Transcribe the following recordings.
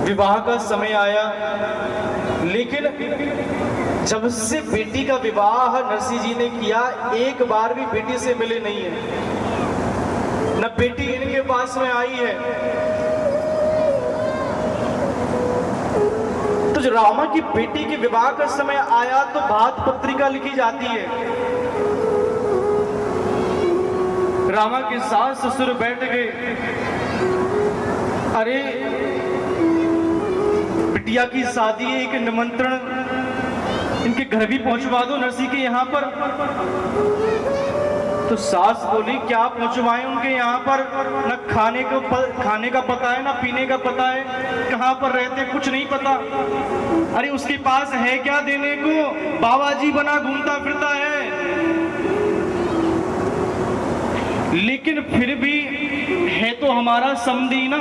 विवाह का समय आया, लेकिन जब से बेटी का विवाह नरसिंह जी ने किया, एक बार भी बेटी से मिले नहीं है, न बेटी इनके पास में आई है। तो जो रामा की बेटी के विवाह का समय आया तो भात पत्रिका लिखी जाती है। रामा के सास ससुर बैठ गए, अरे बिटिया की शादी है, एक निमंत्रण इनके घर भी पहुंचवा दो नरसिंह के यहाँ पर। तो सास बोली क्या पहुंचवाएं उनके यहाँ पर, न खाने का पता है, न पीने का पता है, कहाँ पर रहते कुछ नहीं पता। अरे उसके पास है क्या देने को, बाबा जी बना घूमता फिरता है। लेकिन फिर भी है तो हमारा समधी ना,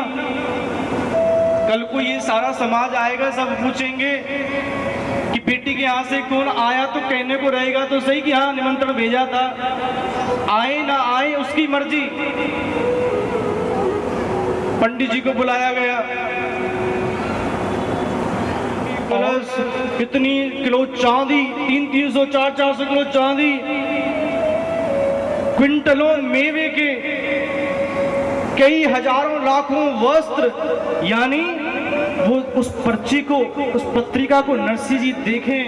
कल को ये सारा समाज आएगा, सब पूछेंगे कि बेटी के यहाँ से कौन आया, तो कहने को रहेगा तो सही कि हाँ निमंत्रण भेजा था, आए ना आए उसकी मर्जी। पंडित जी को बुलाया गया, कलश, कितनी किलो चांदी, 300 400 किलो चांदी, क्विंटलों मेवे के, कई हजारों लाखों वस्त्र, यानी वो उस पर्ची को, उस पत्रिका को नरसिंह जी देखें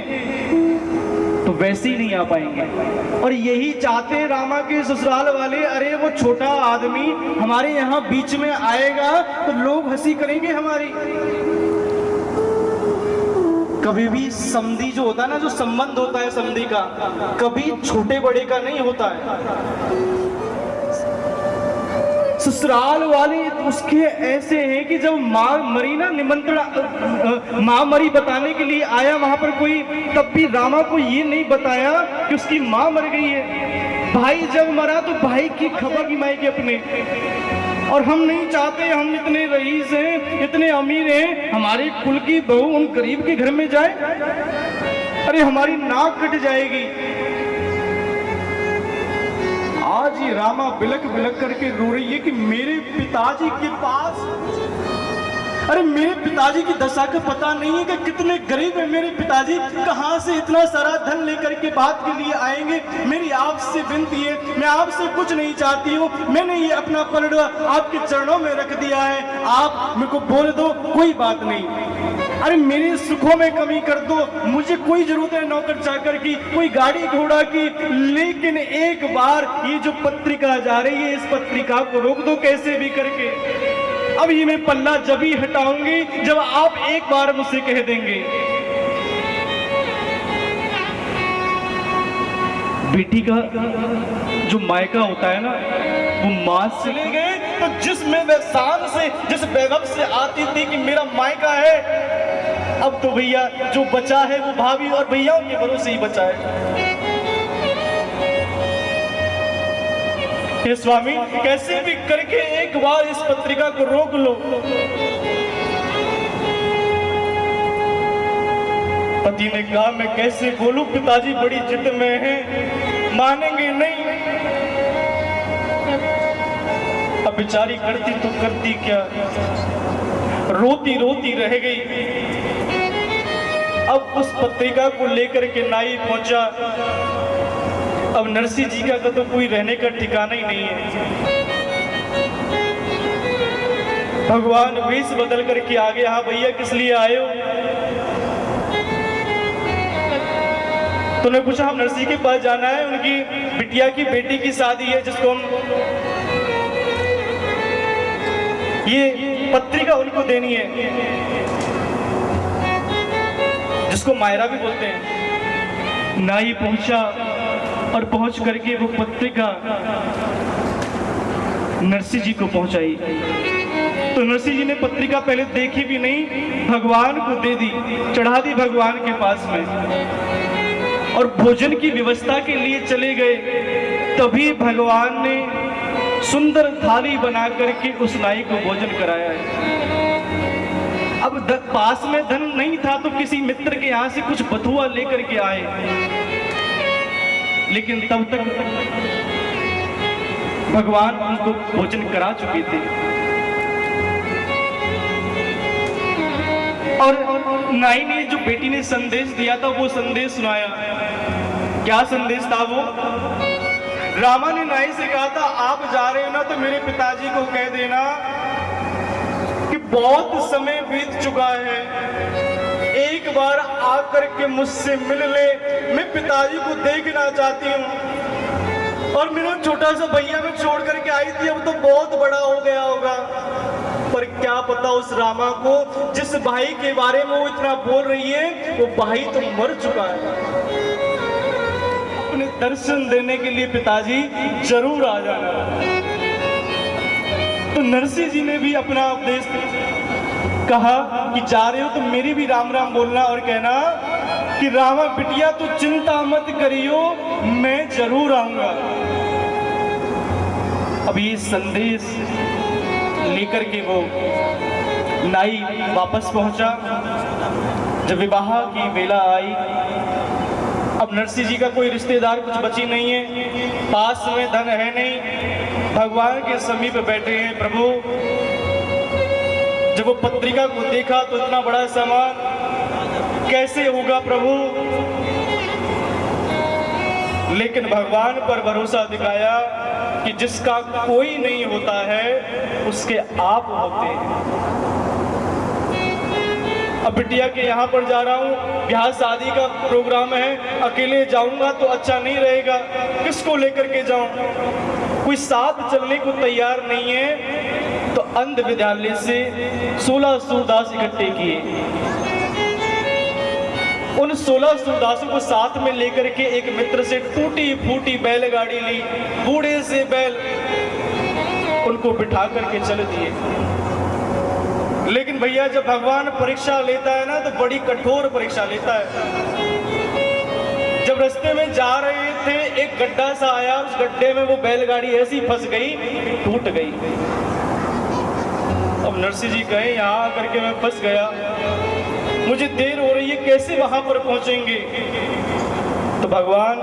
तो वैसे ही नहीं आ पाएंगे। और यही चाहते हैं रामा के ससुराल वाले, अरे वो छोटा आदमी हमारे यहाँ बीच में आएगा तो लोग हंसी करेंगे हमारी। कभी भी समधी जो होता है ना, जो संबंध होता है समधी का, कभी छोटे बड़े का नहीं होता है। ससुराल वाले उसके ऐसे हैं कि जब माँ मरी ना, निमंत्रण माँ मरी बताने के लिए आया वहां पर कोई, तब भी रामा को ये नहीं बताया कि उसकी माँ मर गई है। भाई जब मरा तो भाई की खबर की मायके अपने, और हम नहीं चाहते, हम इतने रईस हैं, इतने अमीर हैं, हमारे कुल की बहू उन गरीब के घर में जाए, अरे हमारी नाक कट जाएगी। आज ही रामा बिलक बिलक करके रो रही है कि मेरे पिताजी के पास, अरे मेरे पिताजी की दशा का पता नहीं है कि कितने गरीब है मेरे पिताजी, कहां से इतना सारा धन लेकर के बात के लिए आएंगे। मेरी आपसे विनती है, मैं आपसे कुछ नहीं चाहती हूँ, मैंने ये अपना पलड़ा आपके चरणों में रख दिया है, आप मेरे को बोल दो, कोई बात नहीं। अरे मेरे सुखों में कमी कर दो, मुझे कोई जरूरत है नौकर चाकर की, कोई गाड़ी घोड़ा की, लेकिन एक बार ये जो पत्रिका जा रही है, इस पत्रिका को रोक दो कैसे भी करके। अब ये मैं पल्ला जब ही हटाऊंगी जब आप एक बार मुझसे कह देंगे। बेटी का जो मायका होता है ना, वो मां से ले गए तो जिसमें वह शान से, जिस वैभव से आती थी कि मेरा मायका है, अब तो भैया जो बचा है वो भाभी और भैयाओं के भरोसे ही बचा है। हे स्वामी, कैसे भी करके एक बार इस पत्रिका को रोक लो। पति ने कहा मैं कैसे बोलूं, पिताजी बड़ी जिद में हैं, मानेंगे नहीं। अब बेचारी करती तो करती क्या, रोती रोती रह गई। अब उस पत्रिका को लेकर के नाई पहुंचा। अब नरसिंह जी का तो कोई रहने का ठिकाना ही नहीं है। भगवान वेश बदल करके आ गए, हाँ भैया किस लिए आए हो? तूने पूछा हम नरसिंह के पास जाना है, उनकी बिटिया की बेटी की शादी है, जिसको हम ये पत्रिका उनको देनी है, जिसको मायरा भी बोलते हैं। नाई पहुंचा और पहुंच करके वो पत्रिका नरसिंह जी को पहुंचाई। तो नरसिंह जी ने पत्रिका पहले देखी भी नहीं, भगवान को दे दी, चढ़ा दी भगवान के पास में, और भोजन की व्यवस्था के लिए चले गए। तभी भगवान ने सुंदर थाली बना करके उस नाई को भोजन कराया है। अब पास में धन नहीं था तो किसी मित्र के यहाँ से कुछ बथुआ लेकर के आए, लेकिन तब तक भगवान उनको भोजन करा चुके थे। और नाई ने जो बेटी ने संदेश दिया था वो संदेश सुनाया। क्या संदेश था वो? रामा ने नाई से कहा था, आप जा रहे हो ना तो मेरे पिताजी को कह देना कि बहुत समय बीत चुका है, एक बार आकर के मुझसे मिल ले, मैं पिताजी को देखना चाहती हूँ। और मेरा छोटा सा भैया मैं छोड़ करके आई थी, अब तो बहुत बड़ा हो गया होगा। पर क्या पता उस रामा को जिस भाई के बारे में वो इतना बोल रही है, वो भाई तो मर चुका है। अपने दर्शन देने के लिए पिताजी जरूर आ जाना। तो नरसिंह जी ने भी अपना उपदेश कहा कि जा रहे हो तो मेरी भी राम राम बोलना और कहना कि रामा बिटिया तू चिंता मत करियो, मैं जरूर आऊंगा। अब ये संदेश लेकर के वो नाई वापस पहुंचा। जब विवाह की वेला आई, अब नरसिंह जी का कोई रिश्तेदार कुछ बची नहीं है, पास में धन है नहीं, भगवान के समीप बैठे हैं। प्रभु जब वो पत्रिका को देखा तो इतना बड़ा सामान कैसे होगा प्रभु, लेकिन भगवान पर भरोसा दिखाया कि जिसका कोई नहीं होता है उसके आप होते हैं। अब बिटिया के यहाँ पर जा रहा हूँ, ब्याह शादी का प्रोग्राम है, अकेले जाऊंगा तो अच्छा नहीं रहेगा, किसको लेकर के जाऊं? कोई साथ चलने को तैयार नहीं है। तो अंध विद्यालय से 16 सूरदास इकट्ठे किए। उन 16 सूरदासों को साथ में लेकर के एक मित्र से टूटी फूटी बैलगाड़ी ली, बूढ़े से बैल उनको बिठा करके चल दिए। लेकिन भैया जब भगवान परीक्षा लेता है ना तो बड़ी कठोर परीक्षा लेता है। जब रास्ते में जा रहे थे एक गड्ढा सा आया, उस गड्ढे में वो बैलगाड़ी ऐसी फंस गई, टूट गई। अब नरसिंह जी कहे यहाँ आकर के मैं फंस गया, मुझे देर हो रही है, कैसे वहां पर पहुंचेंगे? तो भगवान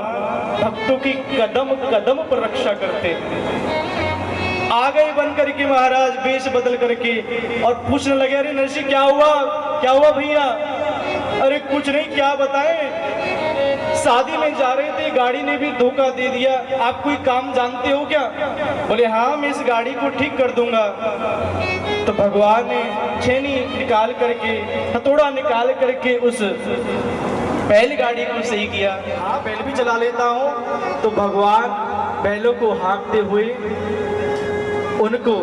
भक्तों की कदम कदम पर रक्षा करते। आ गए बन करके महाराज वेश बदल करके और पूछने लगे, अरे नरसिंह क्या हुआ भैया? अरे कुछ नहीं, क्या बताएं, शादी में जा रहे थे, गाड़ी ने भी धोखा दे दिया, आप कोई काम जानते हो क्या? बोले हाँ मैं इस गाड़ी को ठीक कर दूंगा। तो भगवान ने छेनी निकाल करके, हथौड़ा निकाल करके उस बैलगाड़ी को सही किया। हाँ बैल भी चला लेता हूँ। तो भगवान बैलों को हाँकते हुए उनको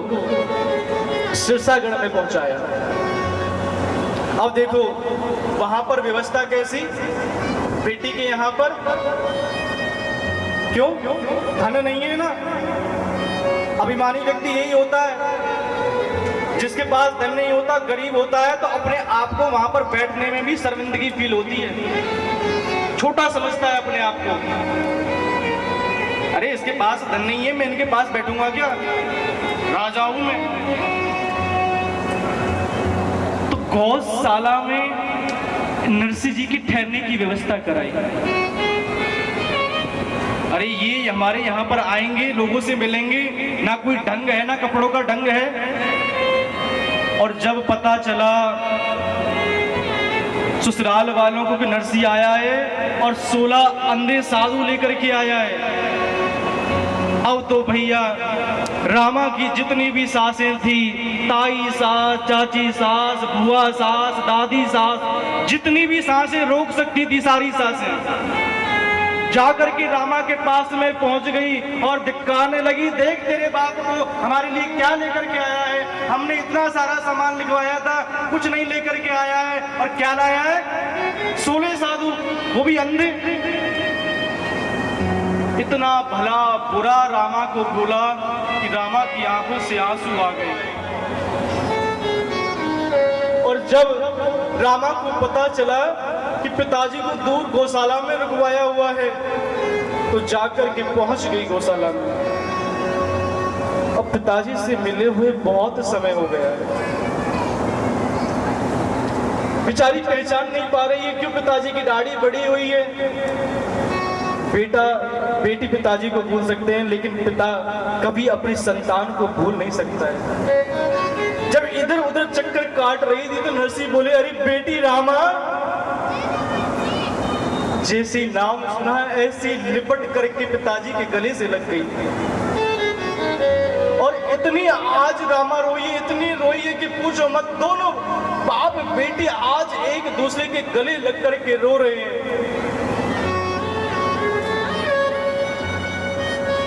सिरसागढ़ में पहुंचाया। अब देखो वहां पर व्यवस्था कैसी, बेटी के यहाँ पर क्यों? धन नहीं है ना। अभिमानी व्यक्ति यही होता है, जिसके पास धन नहीं होता, गरीब होता है, तो अपने आप को वहां पर बैठने में भी शर्मिंदगी फील होती है, छोटा समझता है अपने आप को। अरे इसके पास धन नहीं है, मैं इनके पास बैठूंगा क्या, राजा हूं मैं। तो गौशाला में नरसिंह जी की ठहरने की व्यवस्था कराई। अरे ये हमारे यहाँ पर आएंगे, लोगों से मिलेंगे, ना कोई ढंग है ना कपड़ों का ढंग है। और जब पता चला ससुराल वालों को कि नरसिंह आया है और 16 अंधे साधु लेकर के आया है, अब तो भैया रामा की जितनी भी सासें थी, ताई सास, चाची सास, बुआ सास, दादी सास, जितनी भी सासें रोक सकती थी सारी सासें जाकर के रामा के पास में पहुंच गई और धिक्कारने लगी, देख तेरे बाप को हमारे लिए क्या लेकर के आया है, हमने इतना सारा सामान लिखवाया था, कुछ नहीं लेकर के आया है, और क्या लाया है? 16 साधु, वो भी अंधे। इतना भला बुरा रामा को बोला कि रामा की आंखों से आंसू आ गए। और जब रामा को पता चला कि पिताजी को दूर गौशाला में रुकवाया हुआ है, तो जाकर के पहुंच गई गौशाला में। अब पिताजी से मिले हुए बहुत समय हो गया है, बेचारी पहचान नहीं पा रही है, क्यों पिताजी की दाढ़ी बड़ी हुई है। बेटा बेटी पिताजी को भूल सकते हैं, लेकिन पिता कभी अपनी संतान को भूल नहीं सकता है। जब इधर उधर चक्कर काट रही थी तो नरसी बोले, अरे बेटी रामा। जैसे नाम सुना ऐसे लिपट करके पिताजी के गले से लग गई। और इतनी आज रामा रोई, इतनी रोई है कि पूछो मत। दोनों बाप बेटी आज एक दूसरे के गले लग करके रो रहे हैं।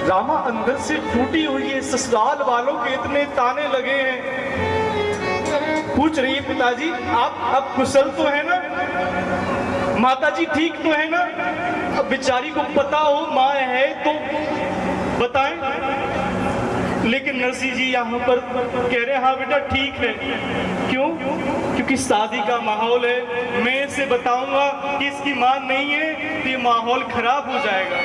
रामा अंदर से टूटी हुई है, ससुराल वालों के इतने ताने लगे हैं। पूछ रही है, पिताजी आप कुशल तो है ना, माताजी ठीक तो है ना। अब बेचारी को पता हो माँ है तो बताएं। लेकिन नरसी जी यहाँ पर कह रहे, हाँ बेटा ठीक है। क्यों? क्योंकि शादी का माहौल है, मैं इसे बताऊंगा कि इसकी मां नहीं है तो ये माहौल खराब हो जाएगा।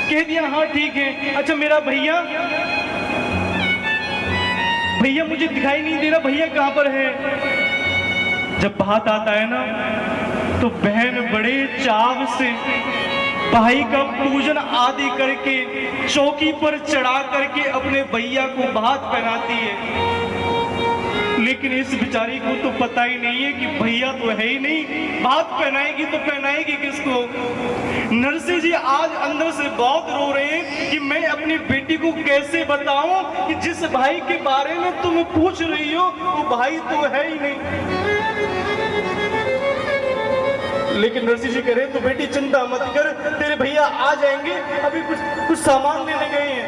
कह दिया हाँ ठीक है। अच्छा मेरा भैया मुझे दिखाई नहीं दे रहा, भैया कहाँ पर है? जब बात आता है ना तो बहन बड़े चाव से भाई का पूजन आदि करके चौकी पर चढ़ा करके अपने भैया को भात पहनाती है। लेकिन इस बेचारी को तो पता ही नहीं है कि भैया तो है ही नहीं, भात पहनाएगी तो पहनाएगी किसको? नरसी जी आज अंदर से बहुत रो रहे हैं कि मैं अपनी बेटी को कैसे बताऊं कि जिस भाई के बारे में तुम पूछ रही हो वो भाई तो है ही नहीं। लेकिन नरसी जी कह रहे तो बेटी चिंता मत कर, तेरे भैया आ जाएंगे, अभी कुछ सामान लेने गए हैं।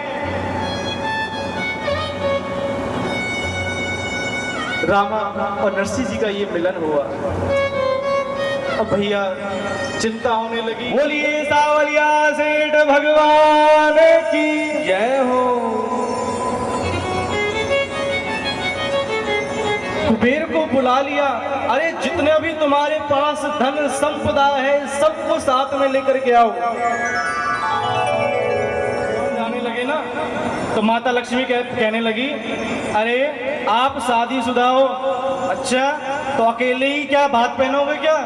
रामा और नरसी जी का ये मिलन हुआ। अब भैया चिंता होने लगी। बोलिए सावलिया सेठ भगवान की जय हो। कुबेर को बुला लिया, अरे जितने भी तुम्हारे पास धन संपदा है सबको साथ में लेकर के आओ। जाने लगे ना तो माता लक्ष्मी कहने लगी, अरे आप शादीशुदा हो, अच्छा तो अकेले ही क्या भात पहनोगे क्या?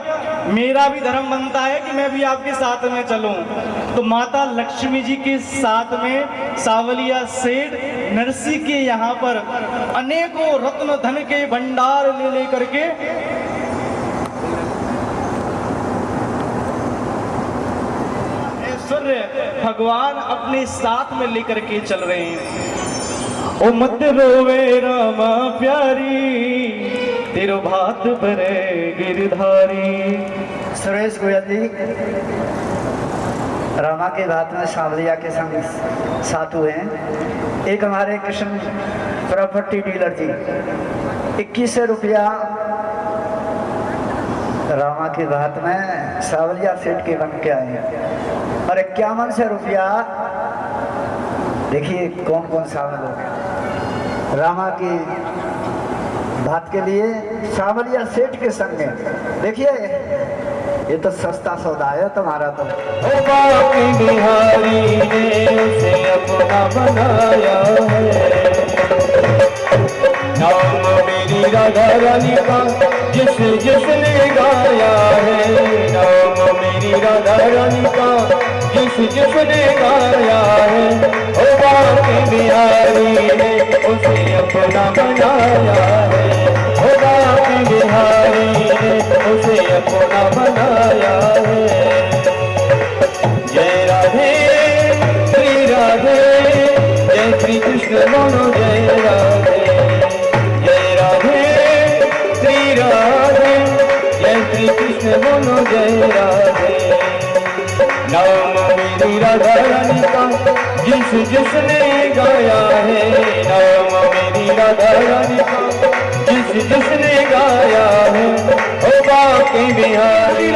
मेरा भी धर्म बनता है कि मैं भी आपके साथ में चलूं। तो माता लक्ष्मी जी के साथ में सावलिया सेठ नरसी के यहाँ पर अनेकों रत्न धन के भंडार ले करके ऐश्वर्य भगवान अपने साथ में लेकर के चल रहे हैं। ओ मत रोवे रामा प्यारी, तेरो भात भरे गिरधारी। सुरेश गोयल जी रामा के भात में सावलिया के संग साथ हुए हैं। एक हमारे कृष्ण प्रॉपर्टी डीलर जी 2100 रुपया रामा के भात में सावलिया सेठ के बन के आए हैं। और 5100 रुपया देखिए कौन कौन शामिल हो गए रामा की भात के लिए सावलिया सेठ के संग में। देखिए ये तो सस्ता सौदा है तुम्हारा। तो बिहारी ने उसे अपना बनाया है, नाम मेरी राधा रानी का जिसने गाया है, नाम मेरी राधा रानी का जिसने गाया है। ओ बाकी बिहारी ने उसे अपना बनाया है, ओ बाकी बिहारी ने उसे अपना बनाया है। जय राधे श्री राधे, जय श्री कृष्ण बोलो जय राधे। जय राधे श्री राधे, जय श्री कृष्ण बोलो जय राधे। नाम मेरी राधा रानी का जिसने गाया है, नाम मेरी राधा रानी का जिसने गाया है। ओ बाकी बिहारी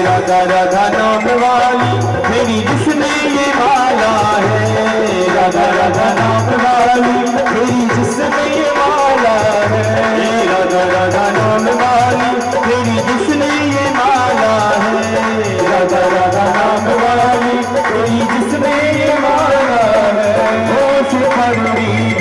राधा राधा नाम वाली मेरी जिसने ये माला है, राधा राधा नाम वाली मेरी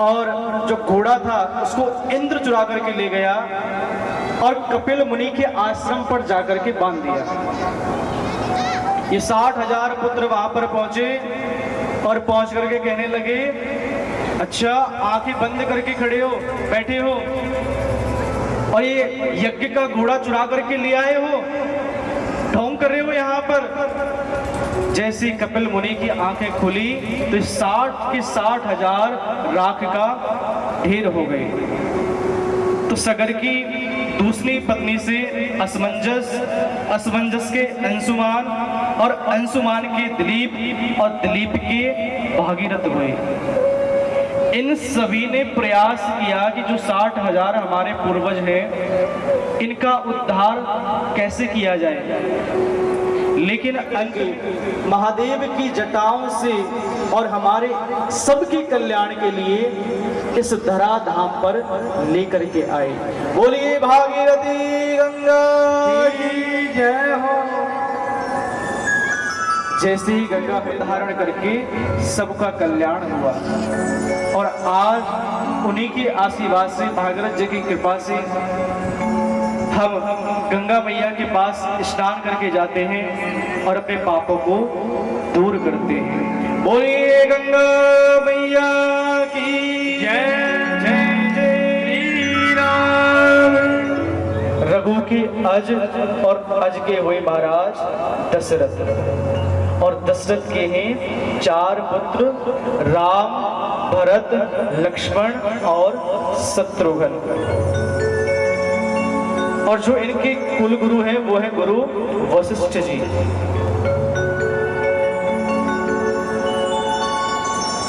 और जो घोड़ा था उसको इंद्र चुरा करके ले गया और कपिल मुनि के आश्रम पर जाकर के बांध दिया। ये 60,000 पुत्र वहां पर पहुंचे और पहुंच करके कहने लगे, अच्छा आंखें बंद करके खड़े हो, बैठे हो और ये यज्ञ का घोड़ा चुरा करके ले आए हो, ढोंग कर रहे हो यहाँ पर। जैसी कपिल मुनि की आंखें खुली तो 60 के 60,000 राख का ढेर हो गए। तो सगर की दूसरी पत्नी से असमंजस के अंशुमान और अंशुमान के दिलीप और दिलीप के भागीरथ हुए। इन सभी ने प्रयास किया कि जो 60,000 हमारे पूर्वज हैं इनका उद्धार कैसे किया जाए, लेकिन महादेव की जटाओं से और हमारे सबके कल्याण के लिए इस धरा धाम पर लेकर के आए। बोलिए भागीरथी गंगा की जय हो। जैसे ही गंगा को धारण करके सबका कल्याण हुआ और आज उन्हीं के आशीर्वाद से, भागीरथ जी की कृपा से हम गंगा मैया के पास स्नान करके जाते हैं और अपने पापों को दूर करते हैं। बोलिए गंगा मैया की जय। जय जय श्री राम। रघु के अज और अज के हुए महाराज दशरथ और दशरथ के हैं 4 पुत्र, राम, भरत, लक्ष्मण और शत्रुघ्न। और जो इनके कुल गुरु हैं वो है गुरु वशिष्ठ जी।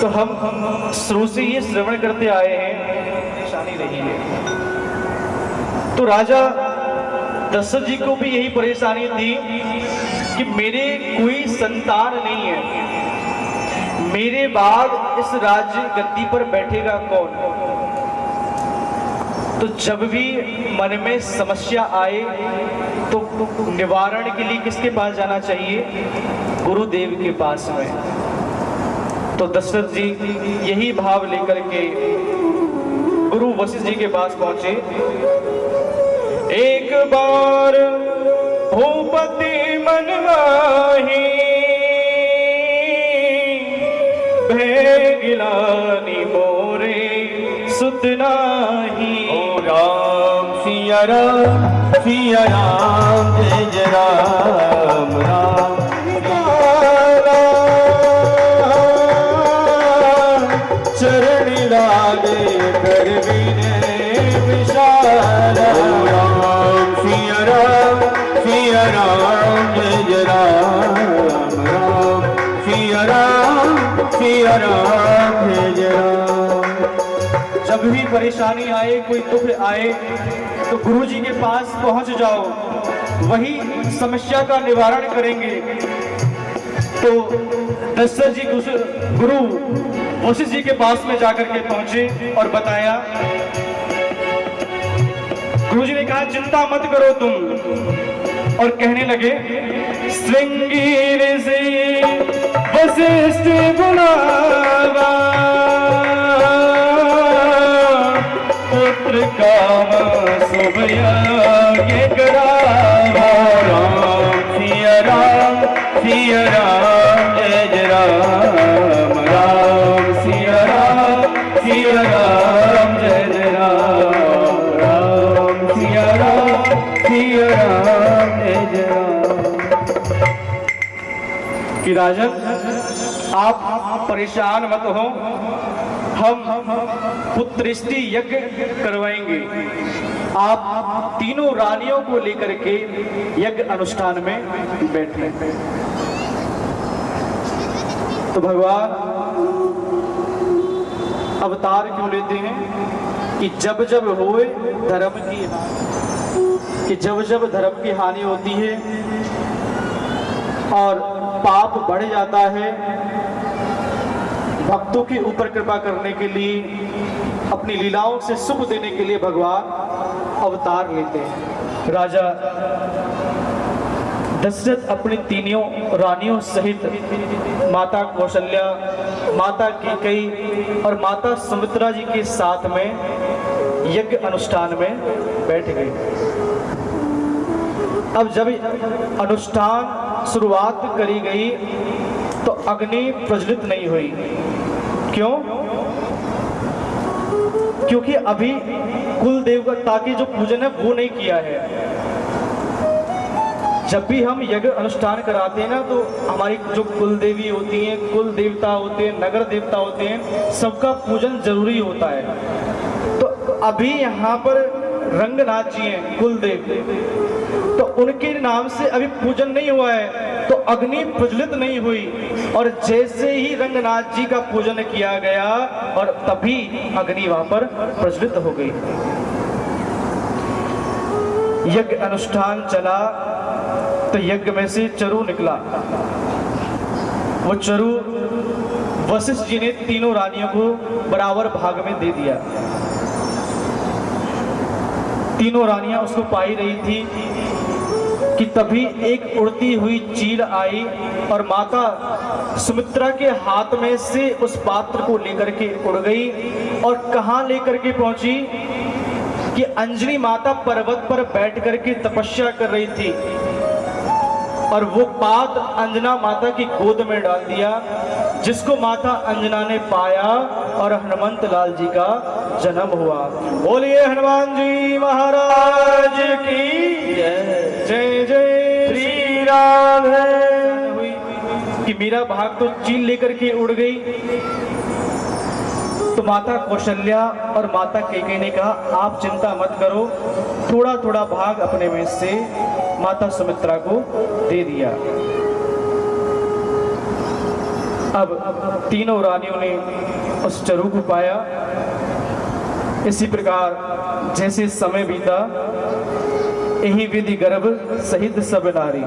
तो हम शुरू से ये श्रवण करते आए हैं, परेशानी रही है। तो राजा दशरथ जी को भी यही परेशानी थी कि मेरे कोई संतान नहीं है, मेरे बाद इस राज्य गद्दी पर बैठेगा कौन। तो जब भी मन में समस्या आए तो निवारण के लिए किसके पास जाना चाहिए? गुरुदेव के पास में। तो दशरथ जी यही भाव लेकर के गुरु वशिष्ठ जी के पास पहुंचे। एक बार भूपति मन माही भेगिलानी मोरे सुत नाही। राम सिया राम जय जय राम राम चरण लागे कर विनय विशाल। राम सिया राम जय जय राम राम सिया राम जय जय राम। जब भी परेशानी आए, कोई दुख आए तो गुरु जी के पास पहुंच जाओ, वही समस्या का निवारण करेंगे। तो दशरथ जी गुरु वशिष्ठ जी के पास में जाकर के पहुंचे और बताया। गुरु जी ने कहा चिंता मत करो तुम, और कहने लगे श्रृंगीर से वशिष्ठ बुलावा पुत्र काम शुभ यज्ञ करावा। राम सिया राम जय जय राम राम सिया राम जय जय राम राम सिया राम जय जय राम। कि राजन आप परेशान मत हो, हम पुत्रष्टि यज्ञ करवाएंगे। आप तीनों रानियों को लेकर के यज्ञ अनुष्ठान में बैठे। तो भगवान अवतार क्यों लेते हैं? कि जब जब होए धर्म की कि जब धर्म की हानि होती है और पाप बढ़ जाता है, भक्तों के ऊपर कृपा करने के लिए, अपनी लीलाओं से सुख देने के लिए भगवान अवतार लेते हैं। राजा दशरथ अपनी तीनों रानियों सहित माता कौशल्या माता कैकेयी और माता सुमित्रा जी के साथ में यज्ञ अनुष्ठान में बैठ गई। अब जब अनुष्ठान शुरुआत करी गई तो अग्नि प्रज्वलित नहीं हुई। क्यों? क्योंकि अभी कुल देवता की जो पूजन है वो नहीं किया है। जब भी हम यज्ञ अनुष्ठान कराते हैं ना, तो हमारी जो कुल देवी होती हैं, कुल देवता होते हैं, नगर देवता होते हैं, सबका पूजन जरूरी होता है। तो अभी यहाँ पर रंगनाथ जी हैं कुल देव, तो उनके नाम से अभी पूजन नहीं हुआ है, तो अग्नि प्रज्वलित नहीं हुई। और जैसे ही रंगनाथ जी का पूजन किया गया और तभी अग्नि वहां पर प्रज्वलित हो गई। यज्ञ अनुष्ठान चला तो यज्ञ में से चरु निकला। वो चरु वशिष्ठ जी ने तीनों रानियों को बराबर भाग में दे दिया। तीनों रानियां उसको पाई रही थी कि तभी एक उड़ती हुई चील आई और माता सुमित्रा के हाथ में से उस पात्र को लेकर के उड़ गई। और कहां लेकर के पहुंची कि अंजनी माता पर्वत पर बैठ करके तपस्या कर रही थी और वो पात्र अंजना माता की गोद में डाल दिया, जिसको माता अंजना ने पाया और हनुमंत लाल जी का जन्म हुआ। बोलिए हनुमान जी महाराज की जय। जय जय श्री राम। हुई कि मेरा भाग तो चील लेकर के उड़ गई। तो माता कौशल्या और माता कैकेयी ने कहा, आप चिंता मत करो, थोड़ा थोड़ा भाग अपने में से माता सुमित्रा को दे दिया। अब तीनों रानियों ने उस चरु को पाया। इसी प्रकार जैसे समय बीता, यही विधि गर्भ सहित सब नारी।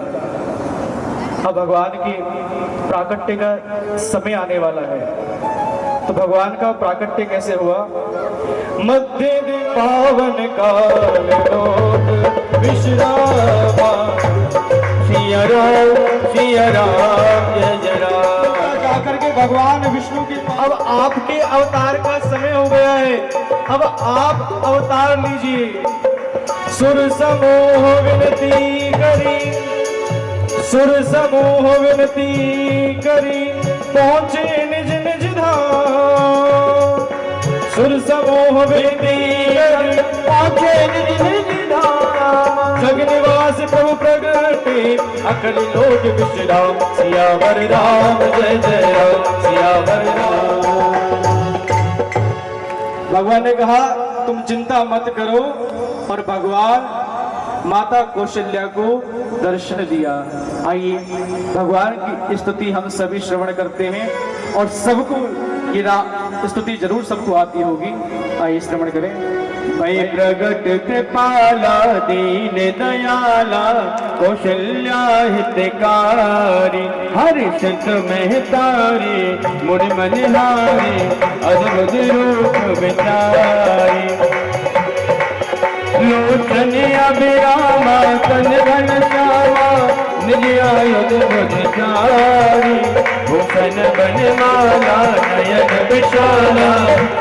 अब भगवान के प्राकट्य का समय आने वाला है। तो भगवान का प्राकट्य कैसे हुआ? मध्य पावन काल विश्रामा सिया राम जय जय राम। जाकर के भगवान विष्णु के अब आपके अवतार का समय हो गया है। अब आप अवतार लीजिए। सुर समूह विनती करी, सुर समूह विनती करी, पहुंचे निज निज धाम। सुर समूह विनती करी, पहुंचे निज निज धाम। जग निवास प्रभु प्रगटे, अकल लोक विश्राम। सियावर राम जय जय राम, सियावर राम। भगवान ने कहा तुम चिंता मत करो, और भगवान माता कौशल्या को दर्शन दिया। आइए भगवान की स्तुति हम सभी श्रवण करते हैं, और सबको ये स्तुति जरूर सबको आती होगी। आइए श्रवण करें। मैं प्रगट कृपाला दीन दयाला, कौशल्या हितकारी, हर्षित महतारी, मुनि मनहारी, अद्भुत रूप विचारी। लोचन अभिरामा तन घन श्यामा, निज आयुध बुझारी। भूषण बनमाला नयन विशाला,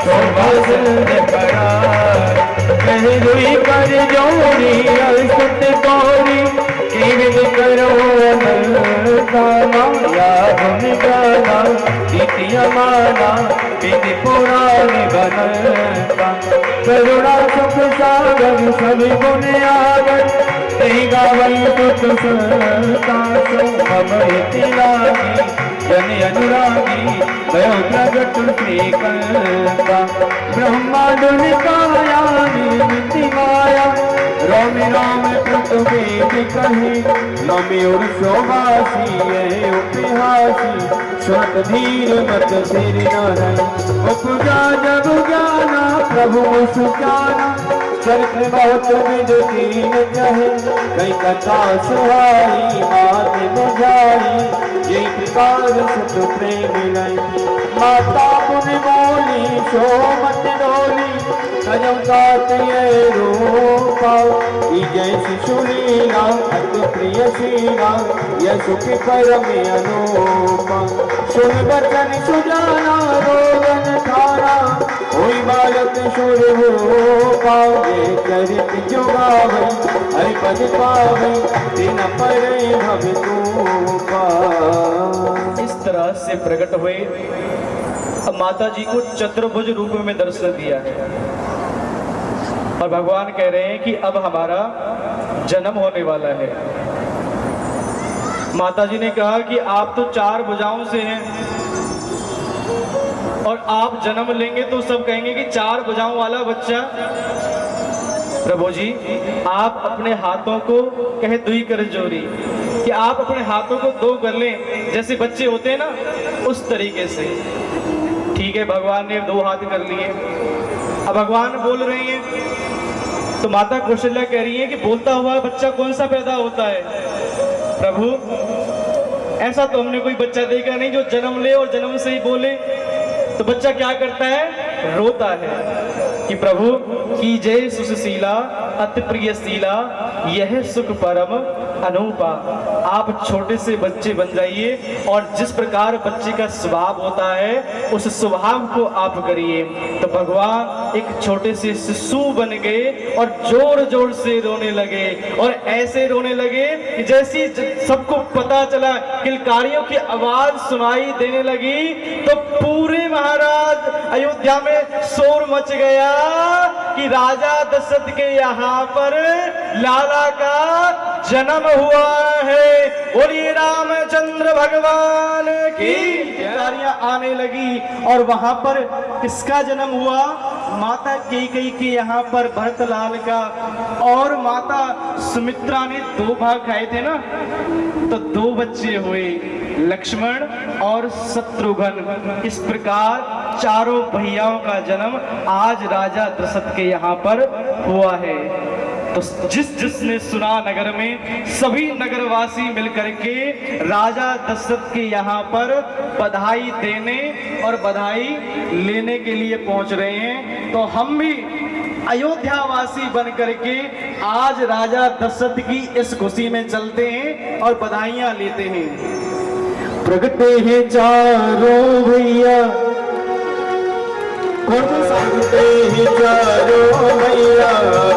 शोभा सिंध करारी। कह दुई कर जोड़ी अस्तुत गौरी, केविद करो माया गुण गाना। द्वितीय माना विधि पुराण बनता, करुणा सुख सागर सभी गुण आगर। तेहि गावई सुत संता, सो हम हित लागी, जन अनुरागी, भयो प्रगट श्रीकंता। ब्रह्मांड निकाया निर्मिति माया, राम राम प्रतुवेद कहे। नमी और शोभासी है उपहासी, सुनत धीर मत सिर न रहे। उपजा जग ज्ञाना प्रभु सुजाना, चरित्र बहुत विदुतीन कहे। कई कथा सुहाई बात बुझाई, ये प्रकार सुत प्रेम लई। माता पुनि बोली सो मत डोली, सजम कात ये रूपा। जय शिशुलीला अति प्रिय शीला यह सुख परम अनुपा सुन बचन सुजाना रोगन थारा होई बालक सुर हो पावे चरित जुगावे हरि पद पावे दिन पर भव तूपा। इस तरह से प्रकट हुए। अब माता जी को चतुर्भुज रूप में दर्शन दिया है और भगवान कह रहे हैं कि अब हमारा जन्म होने वाला है। माता जी ने कहा कि आप तो 4 भुजाओं से हैं और आप जन्म लेंगे तो सब कहेंगे कि 4 भुजाओं वाला बच्चा। प्रभु जी आप अपने हाथों को कहे दुई कर जोड़ी कि आप अपने हाथों को 2 कर लें जैसे बच्चे होते हैं ना उस तरीके से। ठीक है, भगवान ने 2 हाथ कर लिए। अब भगवान बोल रहे हैं तो माता कौशल्या कह रही है कि बोलता हुआ बच्चा कौन सा पैदा होता है। प्रभु ऐसा तो हमने कोई बच्चा देखा नहीं जो जन्म ले और जन्म से ही बोले। तो बच्चा क्या करता है, रोता है कि प्रभु की जय सुशीला अति प्रिय शीला यह सुख परम अनूपा। आप छोटे से बच्चे बन जाइए और जिस प्रकार बच्चे का स्वभाव होता है उस स्वभाव को आप करिए। तो भगवान एक छोटे से शिशु बन गए और जोर जोर से रोने लगे और ऐसे रोने लगे कि जैसी सबको पता चला किलकारियों की आवाज सुनाई देने लगी तो पूरे महाराज अयोध्या में शोर मच गया कि राजा दशरथ के यहाँ पर लाला का जन्म हुआ है। बोलिए रामचंद्र भगवान की। किलकारियां आने लगी और वहां पर किसका जन्म हुआ, माता कैकेयी के यहाँ पर भरतलाल का। और माता सुमित्रा ने 2 भाग खाए थे ना तो 2 बच्चे हुए, लक्ष्मण और शत्रुघ्न। इस प्रकार चारों भैयाओं का जन्म आज राजा दशरथ के यहाँ पर हुआ है। तो जिसने सुना नगर में सभी नगरवासी मिलकर के राजा दशरथ के यहाँ पर बधाई देने और बधाई लेने के लिए पहुंच रहे हैं। तो हम भी अयोध्यावासी बन करके आज राजा दशरथ की इस खुशी में चलते हैं और बधाइयां लेते हैं। प्रगटे हैं चारों भैया प्रगटे हैं चारों भैया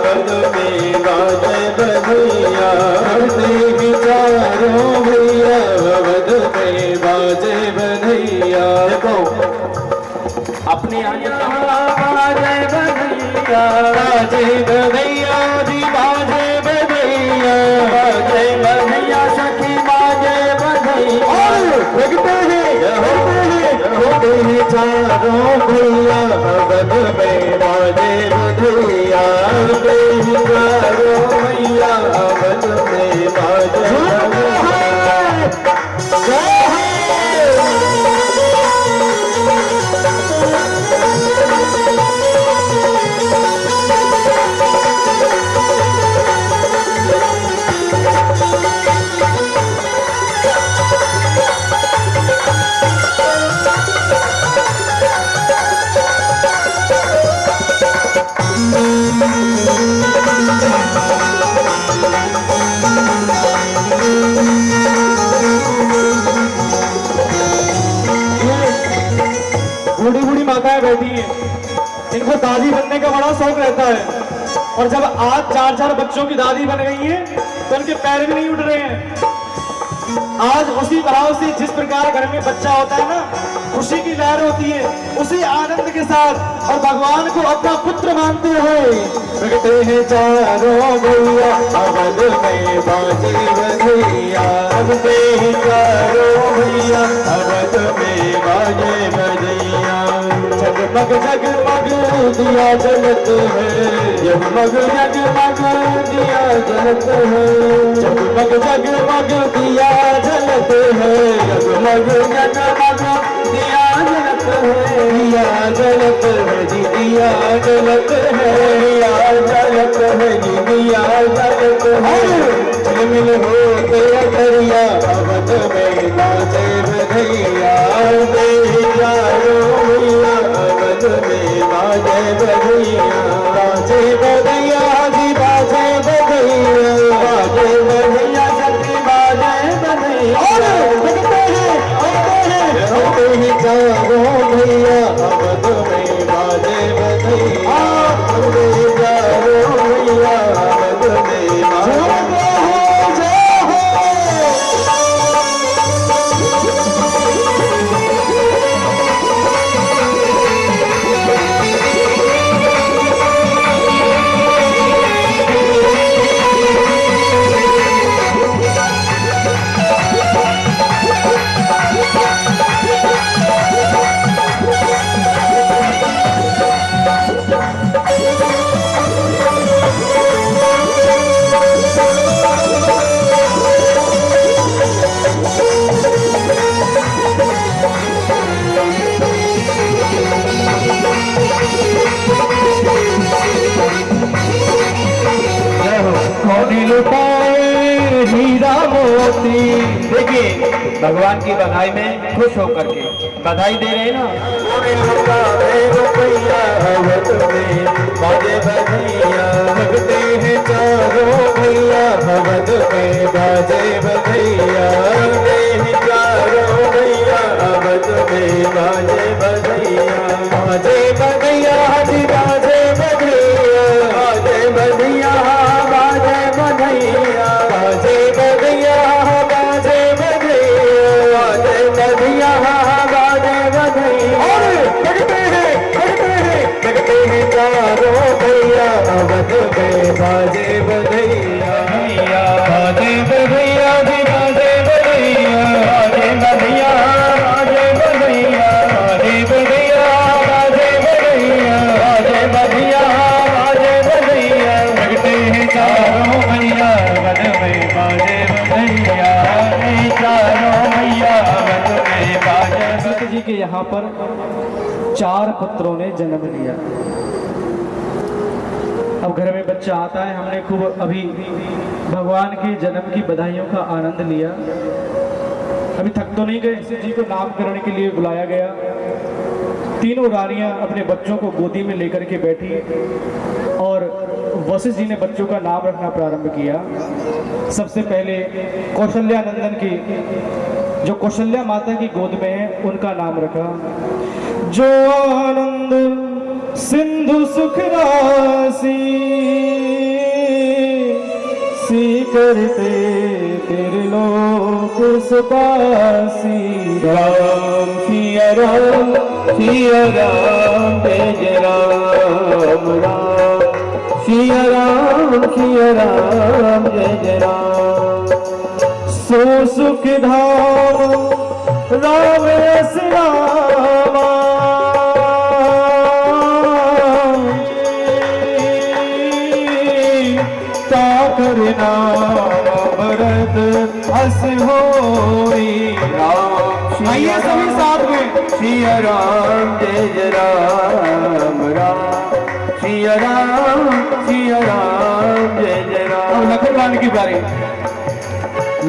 पद में बाजे बधैया। प्रगटे हैं चारों भैया पद में बाजे बधैया। देखो अपने आगे बाजे बधैया बाजे बधैया जी बाजे बधैया बाजे बधैया सखी बाजे बधैया। प्रगटे हैं चारों भैया पद में बाजे बधैया। प्रगटे हैं चारों भैया पद में बाजे बूढ़ी बूढ़ी माताएं बैठी हैं, इनको दादी बनने का बड़ा शौक रहता है और जब आज 4-4 बच्चों की दादी बन गई हैं तो उनके पैर भी नहीं उठ रहे हैं। आज उसी भाव से जिस प्रकार घर में बच्चा होता है ना, खुशी की लहर होती है, उसी आनंद के साथ और भगवान को अपना पुत्र मानते हुए प्रगटे हैं चारों भैया अवध में बाजे बधैया। प्रगटे हैं चारों भैया अवध में बाजे बधैया। जगमग जगमग दिया जलत है, जगमग जगमग दिया जलत है, जगमग जगमग दिया जलत है, जगमग जगमग दिया जलत है, दिया जलत है जी दिया जलत है, दिया जलत है जी दिया जलत है। झिलमिल होते अगरिया अवध में बाजे बधैया। अवध में बाजे बधैया बाजे बधैया जी बाजे बधैया मस्ती। देखिए भगवान की बधाई में खुश होकर के बधाई दे रहे हैं ना। बाजे बधैया लगते हैं चारों भैया, भगत में बाजे बधैया लगते हैं चारों भैया, भगत में बाजे बधैया। बाजे बधैया जी बाजे बधैया, बाजे बधैया बाजे बधैया, बाजे बधैया बाजे बधैया, बाजे बधैया बाजे बधैया। लगते हैं चारों भैया, अवध में बाजे बधैया, बाजे बधैया जी बाजे बधैया, बाजे बधैया बाजे बधैया, बाजे बधैया बाजे बधैया, बाजे बधैया बाजे बधैया। लगते हैं चारों भैया, अवध में बाजे बधैया, चारों भैया अवध में बाजे। दशरथ जी के यहाँ पर 4 पुत्रों ने जन्म लिया। अब घर में बच्चा आता है, हमने खूब अभी भगवान के जन्म की बधाइयों का आनंद लिया। अभी थक तो नहीं गए, इसी जी को नामकरण के लिए बुलाया गया। तीनों रानियां अपने बच्चों को गोदी में लेकर के बैठी और वशिष्ठ जी ने बच्चों का नाम रखना प्रारंभ किया। सबसे पहले कौशल्या नंदन की, जो कौशल्या माता की गोद में है, उनका नाम रखा। जो आनंद सिंधु सुख राशि, सी करते त्रिलोक सुपासी। राम सिया राम सिया राम जय जय राम, राम सिया राम सिया राम जय जय राम। सो सुख धाम राम रस रामा, करना भरत हस होई। राम आइए सभी साथ में। सिया राम जय जय राम, राम सिया राम जय जय राम। लखन राम की बारी।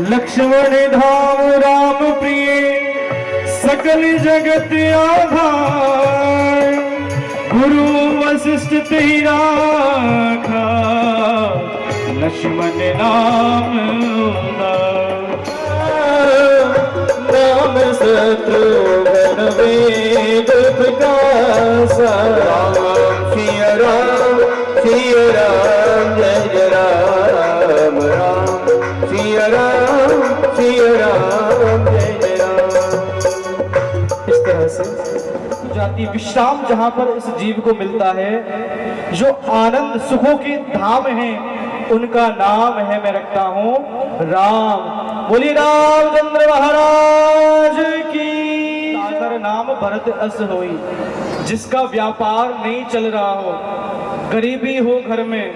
लक्ष्मण धाम राम प्रिय सकल जगत आधार, गुरु वशिष्ठ तेहि राखा, लक्ष्मण नाम नाम शत्रुघ्न वेद प्रकाशा। राम सिया राम जय जय राम, राम सिया राम जय जय राम। इस तरह से जाति विश्राम जहां पर इस जीव को मिलता है, जो आनंद सुखों के धाम है, उनका नाम है मैं रखता हूं राम। बोलिए रामचंद्र महाराज की। सागर नाम भरत अस होई। जिसका व्यापार नहीं चल रहा हो, गरीबी हो, घर में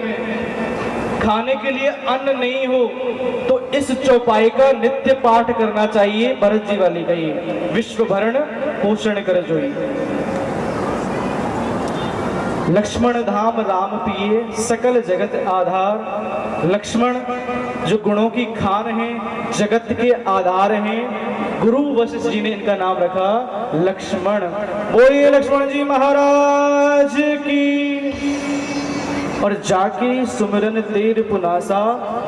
खाने के लिए अन्न नहीं हो, तो इस चौपाई का नित्य पाठ करना चाहिए। भरत जी वाली कही, विश्व भरण पोषण कर जोई। लक्ष्मण धाम राम पिए सकल जगत आधार। लक्ष्मण जो गुणों की खान है, जगत के आधार हैं। गुरु वशिष्ठ जी ने इनका नाम रखा लक्ष्मण। बोलिए लक्ष्मण जी महाराज की। और जाके सुमिरन तेर पुनासा,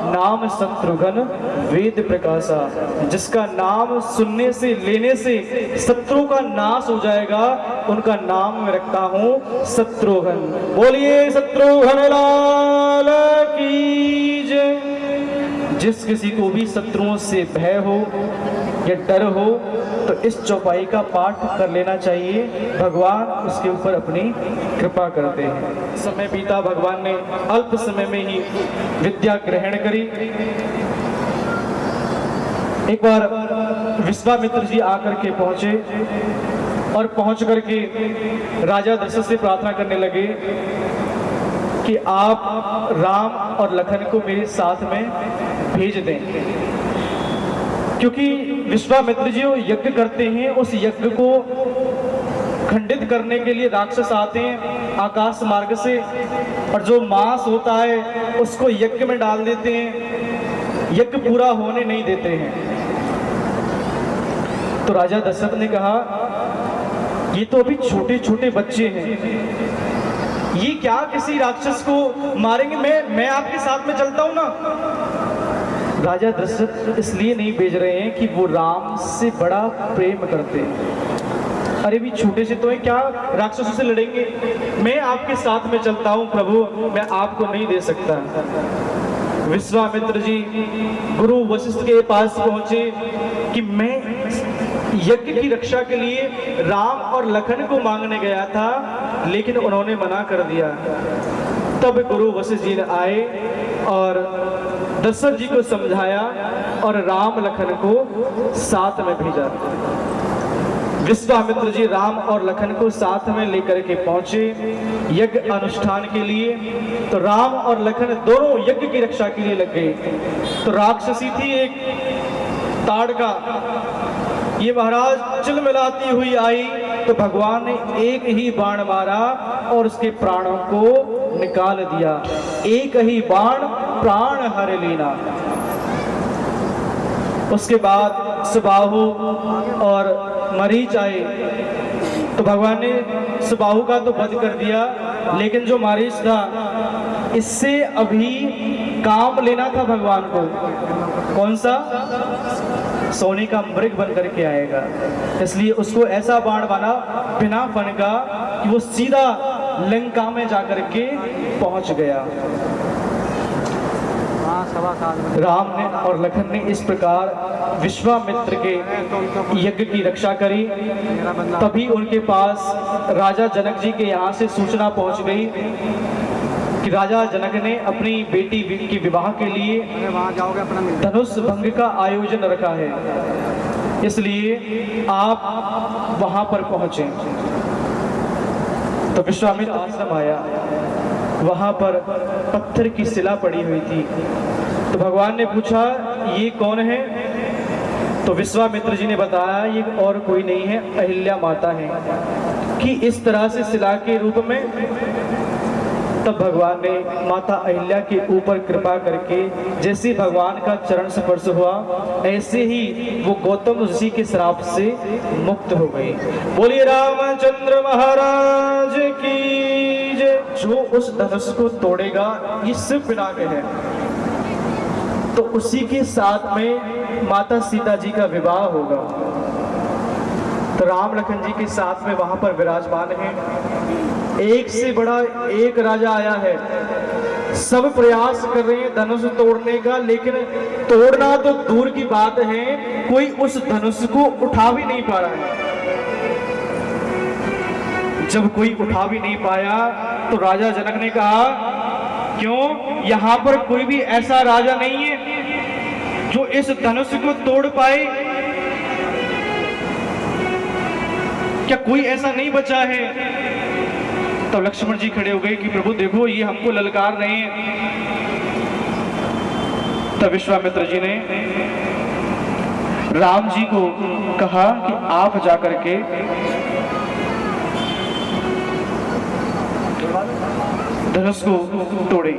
नाम शत्रुघ्न वेद प्रकाशा। जिसका नाम सुनने से, लेने से शत्रु का नाश हो जाएगा, उनका नाम मैं रखता हूं शत्रुघ्न। बोलिए शत्रुघ्न लाल की जय। जिस किसी को भी शत्रुओं से भय हो या डर हो, तो इस चौपाई का पाठ कर लेना चाहिए। भगवान उसके ऊपर अपनी कृपा करते हैं। समय बीता, भगवान ने अल्प समय में ही विद्या ग्रहण करी। एक बार विश्वामित्र जी आकर के पहुंचे और पहुंच करके राजा दशरथ से प्रार्थना करने लगे कि आप राम और लखन को मेरे साथ में भेज दें, क्योंकि विश्वामित्र जी वो यज्ञ करते हैं, उस यज्ञ को खंडित करने के लिए राक्षस आते हैं आकाश मार्ग से, और जो मांस होता है उसको यज्ञ में डाल देते हैं। यज्ञ पूरा होने नहीं देते हैं। तो राजा दशरथ ने कहा, ये तो अभी छोटे छोटे बच्चे हैं, ये क्या किसी राक्षस को मारेंगे? मैं आपके साथ में चलता हूं ना। राजा दशरथ इसलिए नहीं भेज रहे हैं कि वो राम से बड़ा प्रेम करते हैं। अरे भी छोटे से तो है, क्या राक्षसों से लड़ेंगे? मैं आपके साथ में चलता हूं प्रभु, मैं आपको नहीं दे सकता। विश्वामित्र जी गुरु वशिष्ठ के पास पहुंचे कि मैं यज्ञ की रक्षा के लिए राम और लखन को मांगने गया था, लेकिन उन्होंने मना कर दिया। तब गुरु वशिष्ठ जी ने आए और दशरथ जी को समझाया और राम लखन को साथ में भेजा। विश्वामित्र जी राम और लखन को साथ में लेकर के पहुंचे यज्ञ अनुष्ठान के लिए। तो राम और लखन दोनों यज्ञ की रक्षा के लिए लग गए। तो राक्षसी थी एक ताड़का, ये महाराज चिलमिलाती हुई आई तो भगवान ने एक ही बाण मारा और उसके प्राणों को निकाल दिया। एक ही बाण प्राण हर लेना। उसके बाद सुबाहु और मरीच आए तो भगवान ने सुबाहु का तो वध कर दिया, लेकिन जो मरीच था इससे अभी काम लेना था भगवान को। कौन सा? सोने का मृग बन करके आएगा। इसलिए उसको ऐसा बाण मारा बिना फन का कि वो सीधा लंका में जाकर के पहुंच गया। राम ने और लखन ने इस प्रकार विश्वामित्र के यज्ञ की रक्षा करी। तभी उनके पास राजा जनक जी के यहाँ से सूचना पहुंच गई कि राजा जनक ने अपनी बेटी के विवाह के लिए धनुष भंग का आयोजन रखा है, इसलिए आप वहां पर पहुंचे। तो विश्वामित्र आश्रम आया, वहां पर पत्थर की शिला पड़ी हुई थी। तो भगवान ने पूछा, ये कौन है? तो विश्वामित्र जी ने बताया, ये और कोई नहीं है, अहिल्या माता है। कि इस तरह से शिला के रूप में? तब भगवान ने माता अहिल्या के ऊपर कृपा करके जैसे भगवान का चरण स्पर्श हुआ, ऐसे ही वो गौतम ऋषि के श्राप से मुक्त हो गई। बोलिए रामचंद्र महाराज की जय। जो उस धनुष को तोड़ेगा, ये सिर्फ विनाश है, तो उसी के साथ में माता सीता जी का विवाह होगा। तो राम लखन जी के साथ में वहां पर विराजमान है। एक से बड़ा एक राजा आया है, सब प्रयास कर रहे हैं धनुष तोड़ने का, लेकिन तोड़ना तो दूर की बात है, कोई उस धनुष को उठा भी नहीं पा रहा है। जब कोई उठा भी नहीं पाया तो राजा जनक ने कहा, क्यों? यहां पर कोई भी ऐसा राजा नहीं है जो इस धनुष को तोड़ पाए? क्या कोई ऐसा नहीं बचा है? तो लक्ष्मण जी खड़े हो गए कि प्रभु देखो, ये हमको ललकार रहे हैं। तब विश्वामित्र जी ने राम जी को कहा कि आप जाकर के धनुष को तोड़े।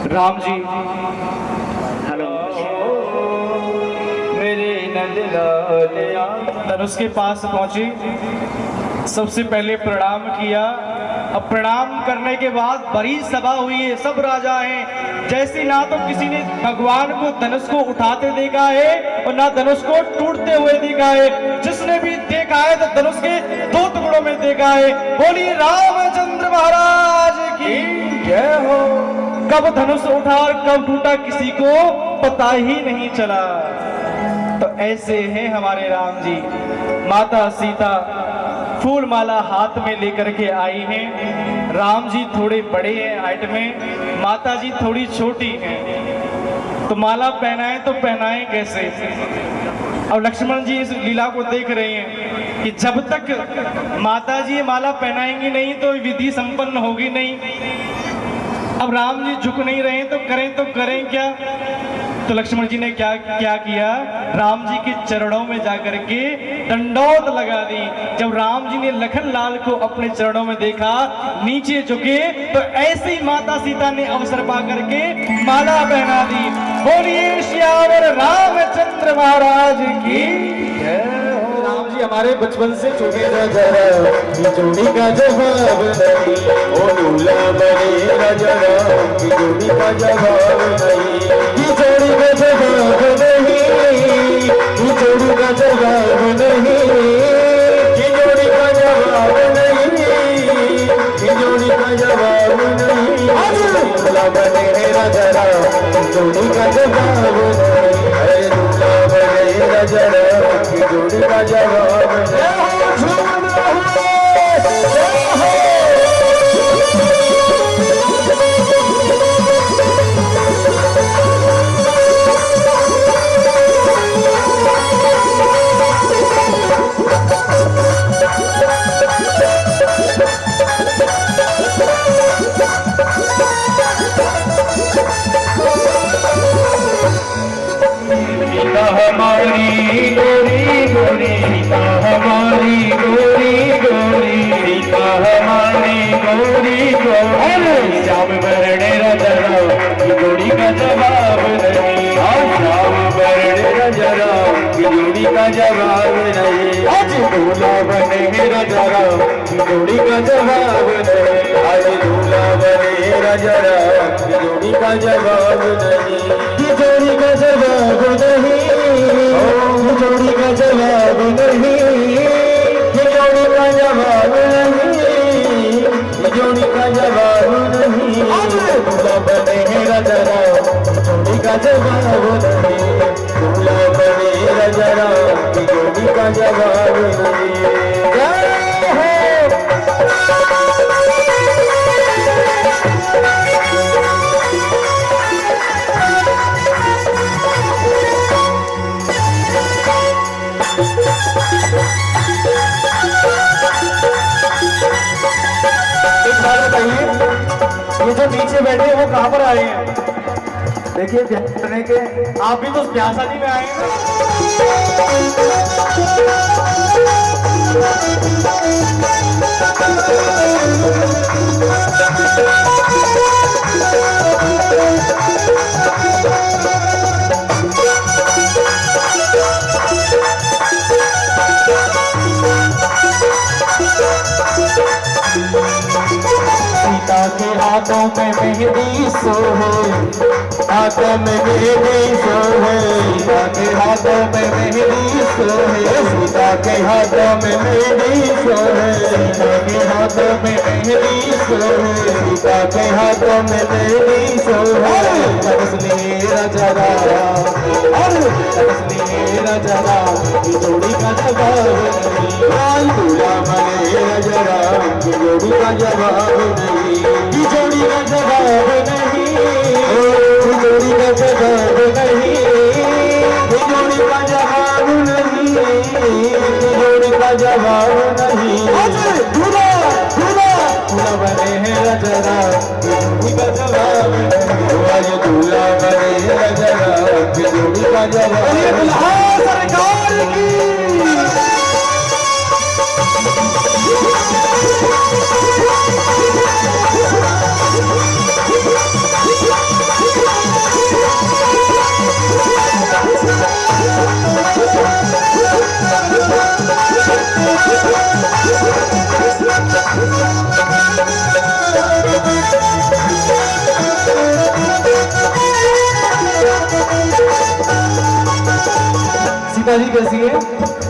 राम जी हेलो मेरे नंदलालिया धनुष के पास पहुंची, सबसे पहले प्रणाम किया। अब प्रणाम करने के बाद बड़ी सभा हुई है, सब राजा हैं। जैसे ना तो किसी ने भगवान को धनुष को उठाते देखा है और ना धनुष को टूटते हुए देखा है। जिसने भी देखा है तो धनुष के दो टुकड़ों में देखा है। बोलिए रामचंद्र महाराज की जय हो। कब धनुष उठा और कब टूटा किसी को पता ही नहीं चला। तो ऐसे हैं हमारे राम जी। माता सीता फूल माला हाथ में लेकर के आई हैं। राम जी थोड़े बड़े हैं हाइट में, माता जी थोड़ी छोटी हैं। तो माला पहनाएं तो पहनाएं कैसे? अब लक्ष्मण जी इस लीला को देख रहे हैं कि जब तक माता जी माला पहनाएंगी नहीं तो विधि संपन्न होगी नहीं। अब राम जी झुक नहीं रहे तो करें क्या? तो लक्ष्मण जी ने क्या क्या किया, राम जी के चरणों में जाकर के दंडौत लगा दी। जब राम जी ने लखन लाल को अपने चरणों में देखा, नीचे झुके, तो ऐसे ही माता सीता ने अवसर पा करके माला पहना दी। बोलिए श्यावर रामचंद्र महाराज की जय हो। राम जी हमारे बचपन से छोटे जोड़ी का जवाब नहीं, ओ दूल्हा बने जरा जोड़ी का जवाब नहीं, जोड़ी का जवाब नहीं, जोड़ी का जवाब नहीं, जोड़ी का जवाब नहीं, जोड़ी का जवाब नहीं, दूल्हा बने जरा जोड़ी का जवाब नहीं, अरे दूल्हा बने जरा जोड़ी का जवाब नहीं। हमारी गोरी गोरी सीता, हमारी गोरी गोरी सीता, हमारी गोरी गोरी, श्याम बरणे राजा जोड़ी का जवाब नहीं, श्याम बरणे राजा जोड़ी का जवाब नहीं, आज दूल्हा बने राजा जोड़ी का जवाब नहीं, आज दूल्हा बने राजा जोड़ी का जवाब नहीं, जोड़ी का जवाब नहीं, जोड़ी का जवाब नहीं, जोड़ी का जवाब नहीं, जोड़ी का जवाब नहीं, दूल्हा बने राजा जोड़ी का जवाब नहीं, दूल्हा बने राजा जोड़ी का जवाब नहीं। ये जो नीचे बैठे हैं वो कहाँ पर आए हैं? देखिए ध्यान करने के, आप भी तो ब्याह शादी में आए हैं सीता के हाथों में मेहंदी सोहे, हाथों में मेहंदी सोहे, सीता के हाथों में मेहंदी सोहे, सीता के हाथों में मेहंदी सोहे, सीता के हाथों में मेहंदी सोहे, सीता के हाथों में मेहंदी सोहे, तरसली राजा तरसली राजा की जोड़ी का जवाब नहीं, दूल्हा बने राजा की जोड़ी का जवाब नहीं, की जोड़ी का जवाब नहीं, जोड़ी का जवाब नहीं, जोड़ी का जवाब नहीं, जोड़ी का जवाब नहीं, दूल्हा दूल्हा दूल्हा बने हैं राजा जोड़ी का जवाब नहीं, आज दूल्हा बने राजा जोड़ी का जवाब सरकार की। सीता जी कैसी है?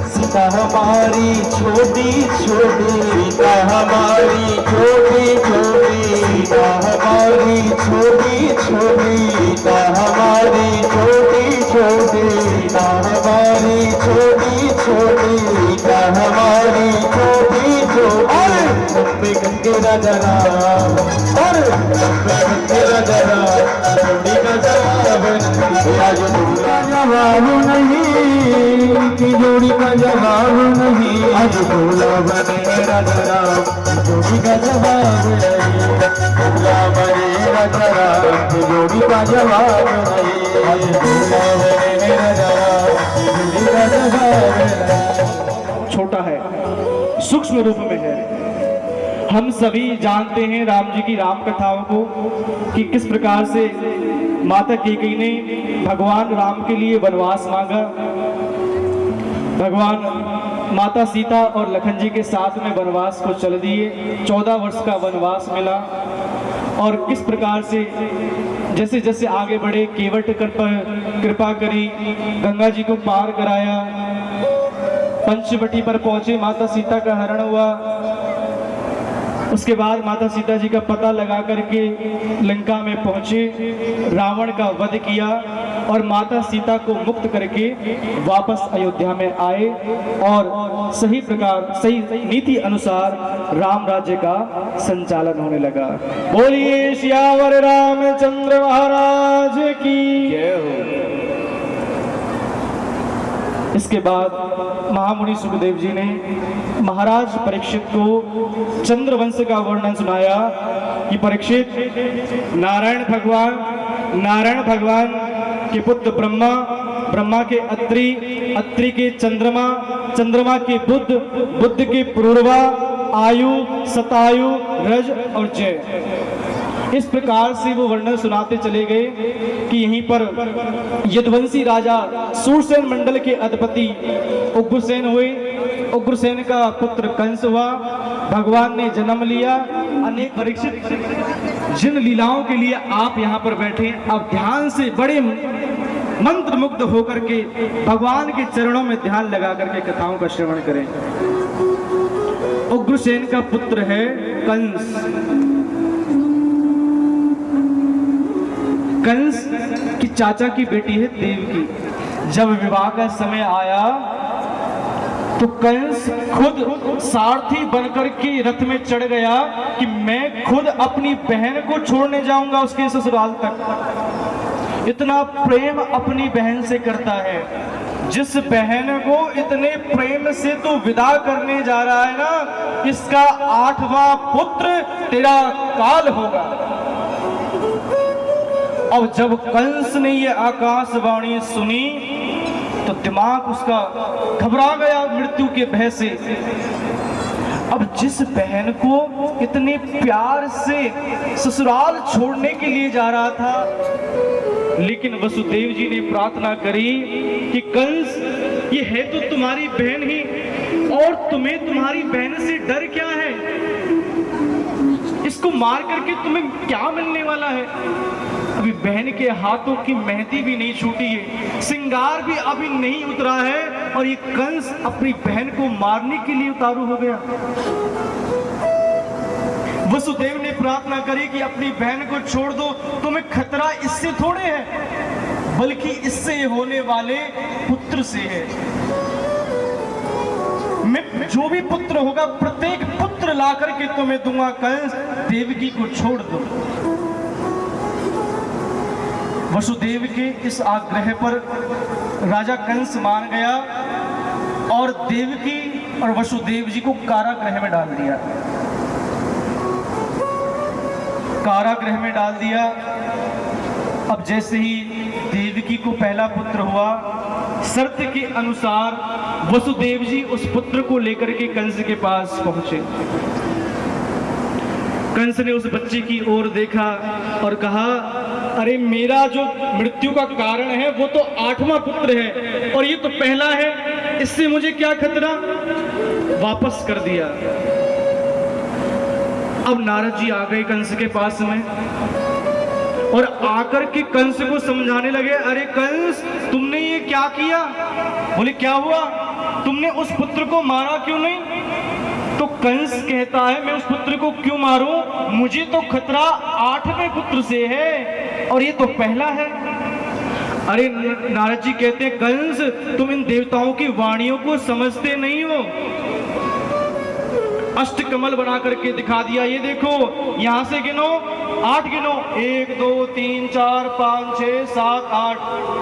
सीता हमारी छोटी छोटी, सीता हमारी छोटी छोटी, सीता हमारी छोटी छोटी, सीता हमारी छोटी छोटी, सीता हमारी छोटी छोटी, सीता हमारी छोटी छोटी, लंबे गंगे राजा और लंबे गंगे राजा जोड़ी का जवाब नहीं, आज दूल्हा जवाब नहीं, की जोड़ी का जवाब नहीं, आज दूल्हा बने राजा जोड़ी का जवाब नहीं, दूल्हा बने राजा जोड़ी का जवाब नहीं। आज बोलावे राजा छोटा है, सूक्ष्म रूप में है। हम सभी जानते हैं राम जी की राम कथाओं को कि किस प्रकार से माता कैकेयी ने भगवान राम के लिए वनवास मांगा। भगवान माता सीता और लखन जी के साथ में वनवास को चल दिए। 14 वर्ष का वनवास मिला और किस प्रकार से जैसे जैसे आगे बढ़े केवट कृपा करी, गंगा जी को पार कराया, पंचवटी पर पहुंचे, माता सीता का हरण हुआ। उसके बाद माता सीता जी का पता लगा करके लंका में पहुंचे, रावण का वध किया और माता सीता को मुक्त करके वापस अयोध्या में आए और सही प्रकार सही नीति अनुसार राम राज्य का संचालन होने लगा। बोलिए सियावर रामचंद्र महाराज की जय हो। इसके बाद महामुनि सुखदेव जी ने महाराज परीक्षित को चंद्रवंश का वर्णन सुनाया कि परीक्षित, नारायण भगवान के पुत्र ब्रह्मा, ब्रह्मा के अत्रि, अत्रि के चंद्रमा, चंद्रमा के बुध, बुध के पूर्वा, आयु, शतायु, रज और जय। इस प्रकार से वो वर्णन सुनाते चले गए कि यहीं पर यदुवंशी राजा सूरसेन मंडल के अधिपति उग्रसेन हुए। उग्रसेन का पुत्र कंस हुआ। भगवान ने जन्म लिया। अनेक परीक्षित, जिन लीलाओं के लिए आप यहाँ पर बैठे, आप ध्यान से बड़े मंत्र मुग्ध होकर के भगवान के चरणों में ध्यान लगा करके कथाओं का श्रवण करें। उग्रसेन का पुत्र है कंस। कंस की चाचा की बेटी है देवकी। जब विवाह का समय आया तो कंस खुद सारथी बनकर के रथ में चढ़ गया कि मैं खुद अपनी बहन को छोड़ने जाऊंगा उसके ससुराल तक। इतना प्रेम अपनी बहन से करता है। जिस बहन को इतने प्रेम से तो विदा करने जा रहा है ना, इसका 8वां पुत्र तेरा काल होगा। अब जब कंस ने ये आकाशवाणी सुनी तो दिमाग उसका घबरा गया मृत्यु के भय से। अब जिस बहन को इतने प्यार से ससुराल छोड़ने के लिए जा रहा था, लेकिन वसुदेव जी ने प्रार्थना करी कि कंस, ये है तो तुम्हारी बहन ही, और तुम्हें तुम्हारी बहन से डर क्या है? इसको मार करके तुम्हें क्या मिलने वाला है? अभी बहन के हाथों की मेहंदी भी नहीं छूटी है, श्रृंगार भी अभी नहीं उतरा है, और ये कंस अपनी बहन को मारने के लिए उतारू हो गया। वसुदेव ने प्रार्थना करी कि अपनी बहन को छोड़ दो, तुम्हें खतरा इससे थोड़े है, बल्कि इससे होने वाले पुत्र से है। मैं जो भी पुत्र होगा, प्रत्येक पुत्र ला करके तुम्हें दूंगा। कंस, देवकी को छोड़ दो। वसुदेव के इस आग्रह पर राजा कंस मान गया और देवकी और वसुदेव जी को कारागृह में डाल दिया। कारागृह में डाल दिया। अब जैसे ही देवकी को पहला पुत्र हुआ, शर्त के अनुसार वसुदेव जी उस पुत्र को लेकर के कंस के पास पहुंचे। कंस ने उस बच्चे की ओर देखा और कहा, अरे मेरा जो मृत्यु का कारण है वो तो 8वां पुत्र है और ये तो पहला है, इससे मुझे क्या खतरा? वापस कर दिया। अब नारद जी आ गए कंस के पास में और आकर के कंस को समझाने लगे, अरे कंस, तुमने ये क्या किया? बोले, क्या हुआ? तुमने उस पुत्र को मारा क्यों नहीं? तो कंस कहता है, मैं उस पुत्र को क्यों मारूं? मुझे तो खतरा 8वें पुत्र से है और ये तो पहला है। अरे नारद जी कहते हैं, कंस, तुम इन देवताओं की वाणियों को समझते नहीं हो। अष्टकमल बना करके दिखा दिया, ये देखो, यहां से गिनो, 8 गिनो, 1 2 3 4 5 6 7 8।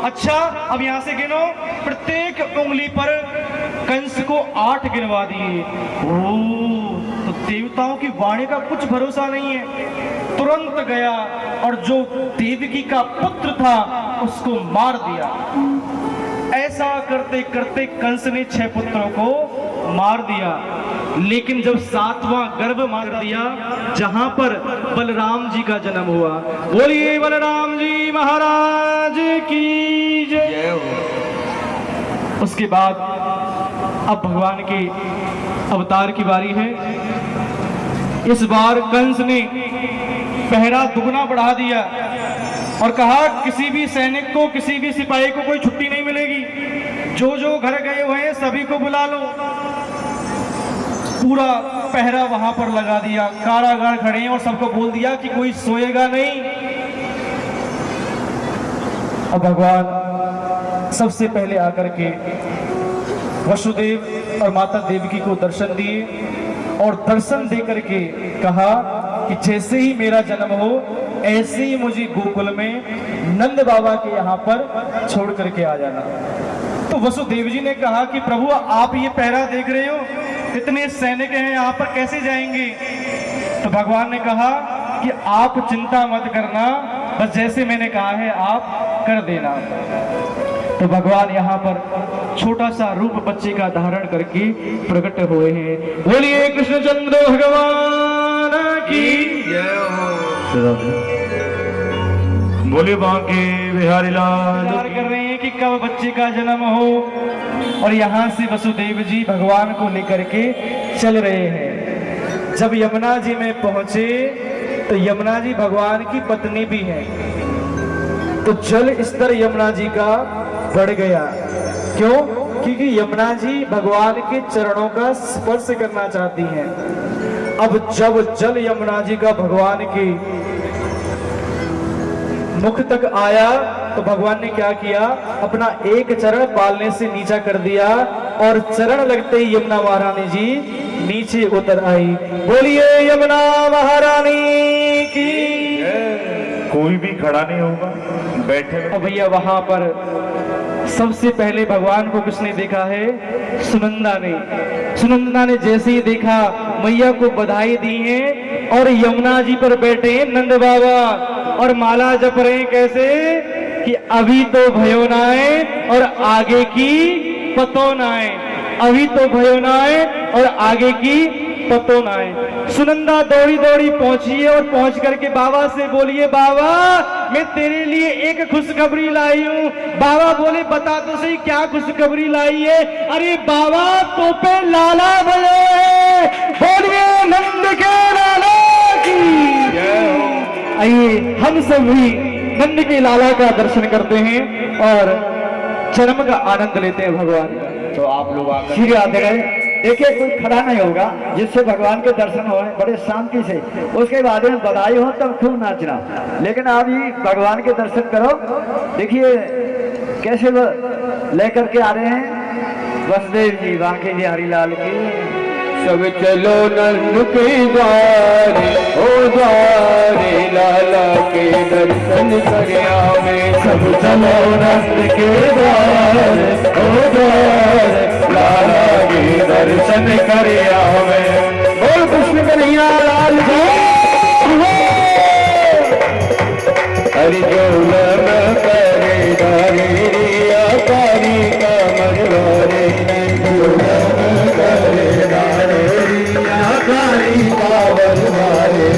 अच्छा, अब यहां से गिनो, प्रत्येक उंगली पर कंस को 8 गिनवा दिए। तो देवताओं की वाणी का कुछ भरोसा नहीं है। तुरंत गया और जो देवकी का पुत्र था उसको मार दिया। ऐसा करते करते कंस ने 6 पुत्रों को मार दिया, लेकिन जब 7वां गर्भ मार दिया जहां पर बलराम जी का जन्म हुआ। बोलिए बलराम जी महाराज की जय। उसके बाद अब भगवान के अवतार की बारी है। इस बार कंस ने पहरा दुगना बढ़ा दिया और कहा किसी भी सैनिक को, किसी भी सिपाही को कोई छुट्टी नहीं मिलेगी। जो जो घर गए हुए हैं सभी को बुला लो। पूरा पहरा वहां पर लगा दिया, कारागार खड़े हैं और सबको बोल दिया कि कोई सोएगा नहीं। अब भगवान सबसे पहले आकर के वसुदेव और माता देवकी को दर्शन दिए और दर्शन दे करके कहा कि जैसे ही मेरा जन्म हो ऐसे ही मुझे गोकुल में नंद बाबा के यहाँ पर छोड़ करके आ जाना। तो वसुदेव जी ने कहा कि प्रभु आप ये पहरा देख रहे हो, इतने सैनिक हैं यहाँ पर, कैसे जाएंगे? तो भगवान ने कहा कि आप चिंता मत करना, बस जैसे मैंने कहा है आप कर देना। तो भगवान यहाँ पर छोटा सा रूप बच्चे का धारण करके प्रकट हुए हैं। बोलिए कृष्णचंद्र भगवान की जय हो। बोलिए बांके बिहारी लाल। इंतजार कर रहे हैं कि कब बच्चे का जन्म हो और यहाँ से वसुदेव जी भगवान को लेकर के चल रहे हैं। जब यमुना जी में पहुंचे तो यमुना जी भगवान की पत्नी भी है, तो जल स्तर यमुना जी का बढ़ गया। क्यों? क्योंकि यमुना जी भगवान के चरणों का स्पर्श करना चाहती हैं। अब जब जल यमुना जी का भगवान के मुख तक आया तो भगवान ने क्या किया, अपना एक चरण पालने से नीचा कर दिया और चरण लगते ही यमुना महारानी जी नीचे उतर आई। बोलिए यमुना महारानी की। कोई भी खड़ा नहीं होगा, बैठे अब भैया वहां पर सबसे पहले भगवान को किसने देखा है? सुनंदा ने। सुनंदा ने जैसे ही देखा मैया को बधाई दी है और यमुना जी पर बैठे नंद बाबा और माला जप रहे कैसे कि अभी तो भयो ना आए और आगे की पतो ना आए, अभी तो भयो ना आए और आगे की पतो ना आए। सुनंदा दौड़ी दौड़ी पहुंची है और पहुंच करके बाबा से बोलिए बाबा मैं तेरे लिए एक खुशखबरी लाई हूँ। बाबा बोले बता तो सही क्या खुशखबरी लाई है? अरे बाबा तो पे लाला बजे, बोलिए नंद के लाला की। आइए हम सब भी नंद के लाला का दर्शन करते हैं और जन्म का आनंद लेते हैं भगवान का। तो आप लोग आकर आते रहे। देखिए कोई खड़ा नहीं होगा जिससे भगवान के दर्शन हो बड़े शांति से, उसके बाद में बधाई हो तब खूब नाचना, लेकिन आप ही भगवान के दर्शन करो। देखिए कैसे लेकर के आ रहे हैं वसुदेव जी बांके बिहारी लाल की। सब चलो नंद के द्वारे, ओ द्वारे लाला के दर्शन कर आवे। सब चलो नंद के द्वारे, ओ द्वारे लाला के दर्शन कर आवे। बोल कृष्ण कन्हैया लाल की। हरि जोलन करे डारे रिया कारी का मरवारे, जोलन करे डारे रिया कारी का मरवारे,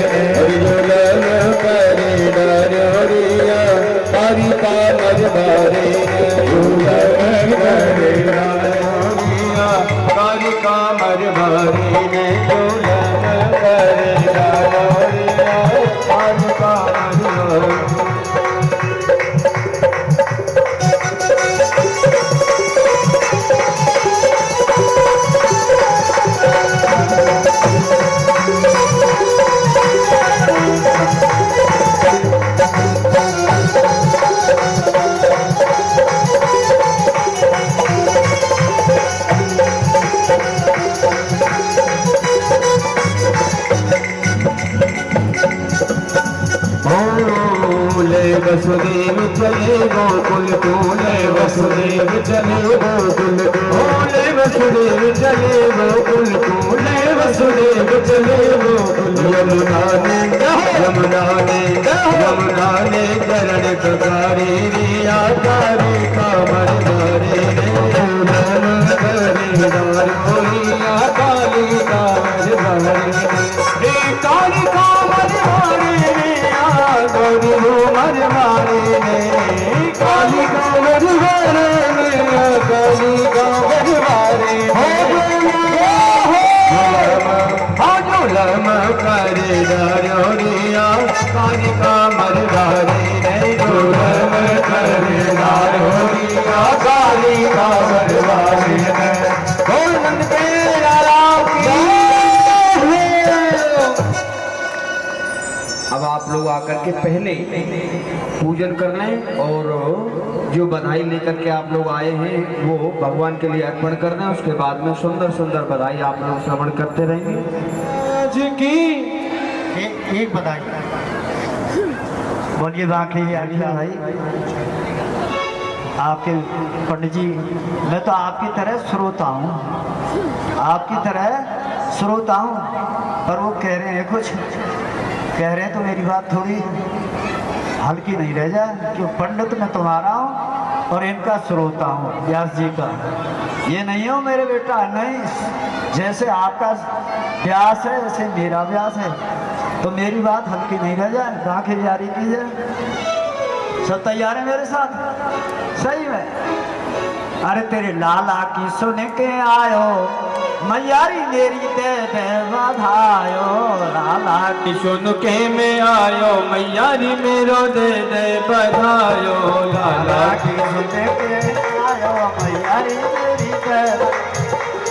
जोलन करे डारे रिया कारी का मरवारे, जोलन करे डारे रिया कारी का मरवारे, जोलन करे डारे रिया कारी का मरवारे। वसुदेव चले गोकुल, बोले वसुदेव चले गोकुल, बोले वसुदेव चले गोकुल को, नए वसुदेव चले गोकुल। यमुना ने चरण तुकारे रे, आकारे कामर धारे रे, धर्म करे दार कोई, काली कामर धारे रे, काली कामर धारे रे, गौरी मर मारे रे, काली कामर धारे रे, काली कामर मारे लम करे दारो रिया, काली कामर धारे रे, लम करे दारो रिया, काली कामर धारे रे, गोविंद के लाला की। अब आप लोग आकर के पहले पूजन कर लें और जो बधाई लेकर के आप लोग आए हैं वो भगवान के लिए अर्पण कर दें। उसके बाद में सुंदर सुंदर बधाई आप लोग श्रवण करते रहेंगे। की एक बधाई बोलिए बाकी भाई। आपके पंडित जी, मैं तो आपकी तरह श्रोता हूँ, आपकी तरह श्रोता हूँ, पर वो कह रहे हैं कुछ, कह रहे हैं तो मेरी बात थोड़ी हल्की नहीं रह जाए, क्यों पंडित मैं तुम्हारा हूँ और इनका श्रोता हूँ, व्यास जी का। ये नहीं हो मेरे बेटा, नहीं, जैसे आपका व्यास है वैसे मेरा व्यास है, तो मेरी बात हल्की नहीं रह जाए, आंखें जारी की जाए। सब तैयार है मेरे साथ? सही में। अरे तेरे लाला की सुन के आयो, मैयारी मेरी दे दे बधायो, लाला की सुन के में आयो, मैयारी मेरो दे दे बधायो, लाला की सुन के आयो, मैयारी मेरी दे,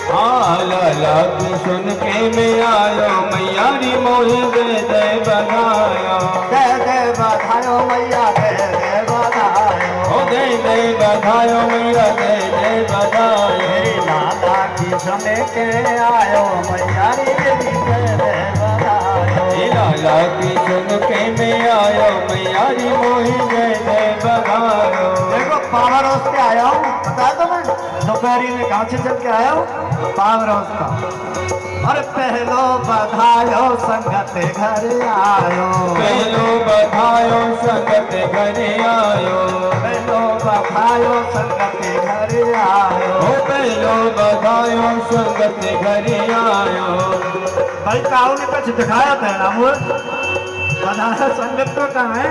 लाला की सुन के में आयो, मैयारी मोहि दे दे बधायो, दे दे बधायो मैया दे दे बधायो, दे दे बधायो मैया दे दे बधायो, लाला की सुन के आयो, मैयारी मेरी दे दे बधायो, लाला की सुन के में आयो, मैयारी मोहि दे दे बधायो। देखो पावर हाउस के आया हूँ, बता दो मैं दोपहरी में कहाँ से चल के आया हूँ, पावर हाउस का। अरे पहलो बधायो संगत घर आयो, पहलो बधायो संगत घर आयो, पहलो बधायो संगत घर आयो, पहलो बधायो संगत घर आयो। भाई काऊ ने कुछ दिखाया था ना, वो बधाया संगत तो कहाँ है।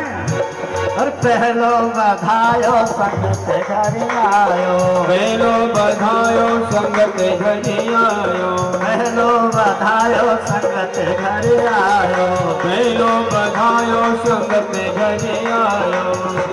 और पहलो बधायो संगत घर आयो, पहलो बधायो संगत घर आयो, पहलो बधायो संगत घर आयो, पहलो बधायो संगत घर आयो,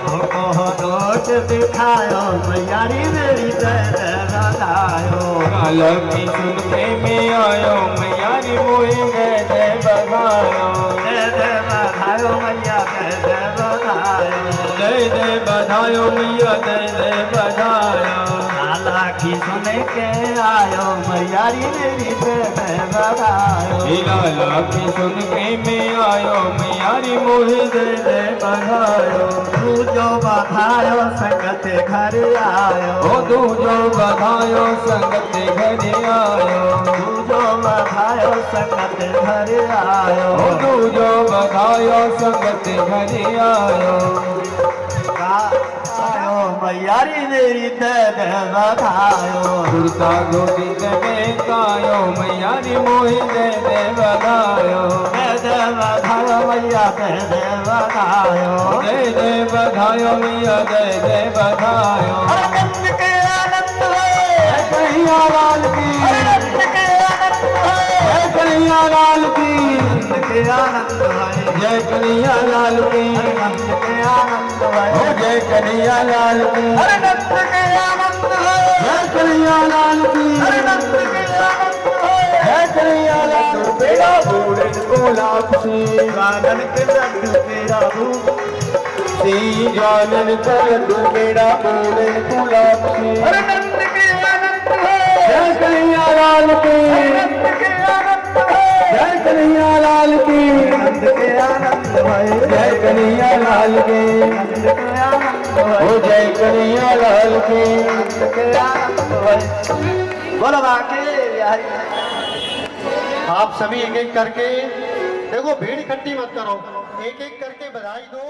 हमको नोट दिखायो, मैयारी मेरी दे दे बधायो, लाला की सुन के में आयो, मैयारी मोहि दे दे बधायो, दे दे बधायो मैया दे दे बधायो, दे दे बधायो मैया दे दे बधायो, लाला की सुन के आयो, मैयारी मेरी दे दे बधायो, लाला की सुन के में आयो, मैयारी मोहि दे दे बधायो, तू जो बधायो संगत घर आयो, तू जो बधायो संगत घर आयो, तू जो बधायो संगत घर आयो, तू जो बधायो संगत घर आयो, आयो मैयारी मेरी दे दे बधायो, दुर्गा गोदी में कायो, मैयारी मोहि दे दे बधायो, दे दे बधायो मैया दे दे बधायो, दे दे बधायो मैया दे दे बधायो। आनंद के आनंद है कन्हैया लाल की, आनंद के आनंद है, कन्हैया लाल की, आनंद के आनंद है, जय कन्हैया लाल की, आनंद के आनंद है, जय कन्हैया लाल की, आनंद के आनंद है, जय कन्हैया लाल की, आनंद के आनंद है, जय कन्हैया लाल बेड़ा बूढ़े को लापसी, गागन के लड्डू तेरा रूप, सी जानन कर दू बेड़ा बूढ़े को लापसी, आनंद के आनंद है, जय कन्हैया लाल की, आनंद के आनंद है, जय कन्हैया लाल की, आनंद के आनंद है, जय कन्हैया लाल की, आनंद के आनंद है, ओ जय कन्हैया लाल की। आनंद के आनंद है। बोलो बाकी बिहारी। आप सभी एक एक करके देखो, भीड़ इकट्ठी मत करो, एक एक करके बधाई दो।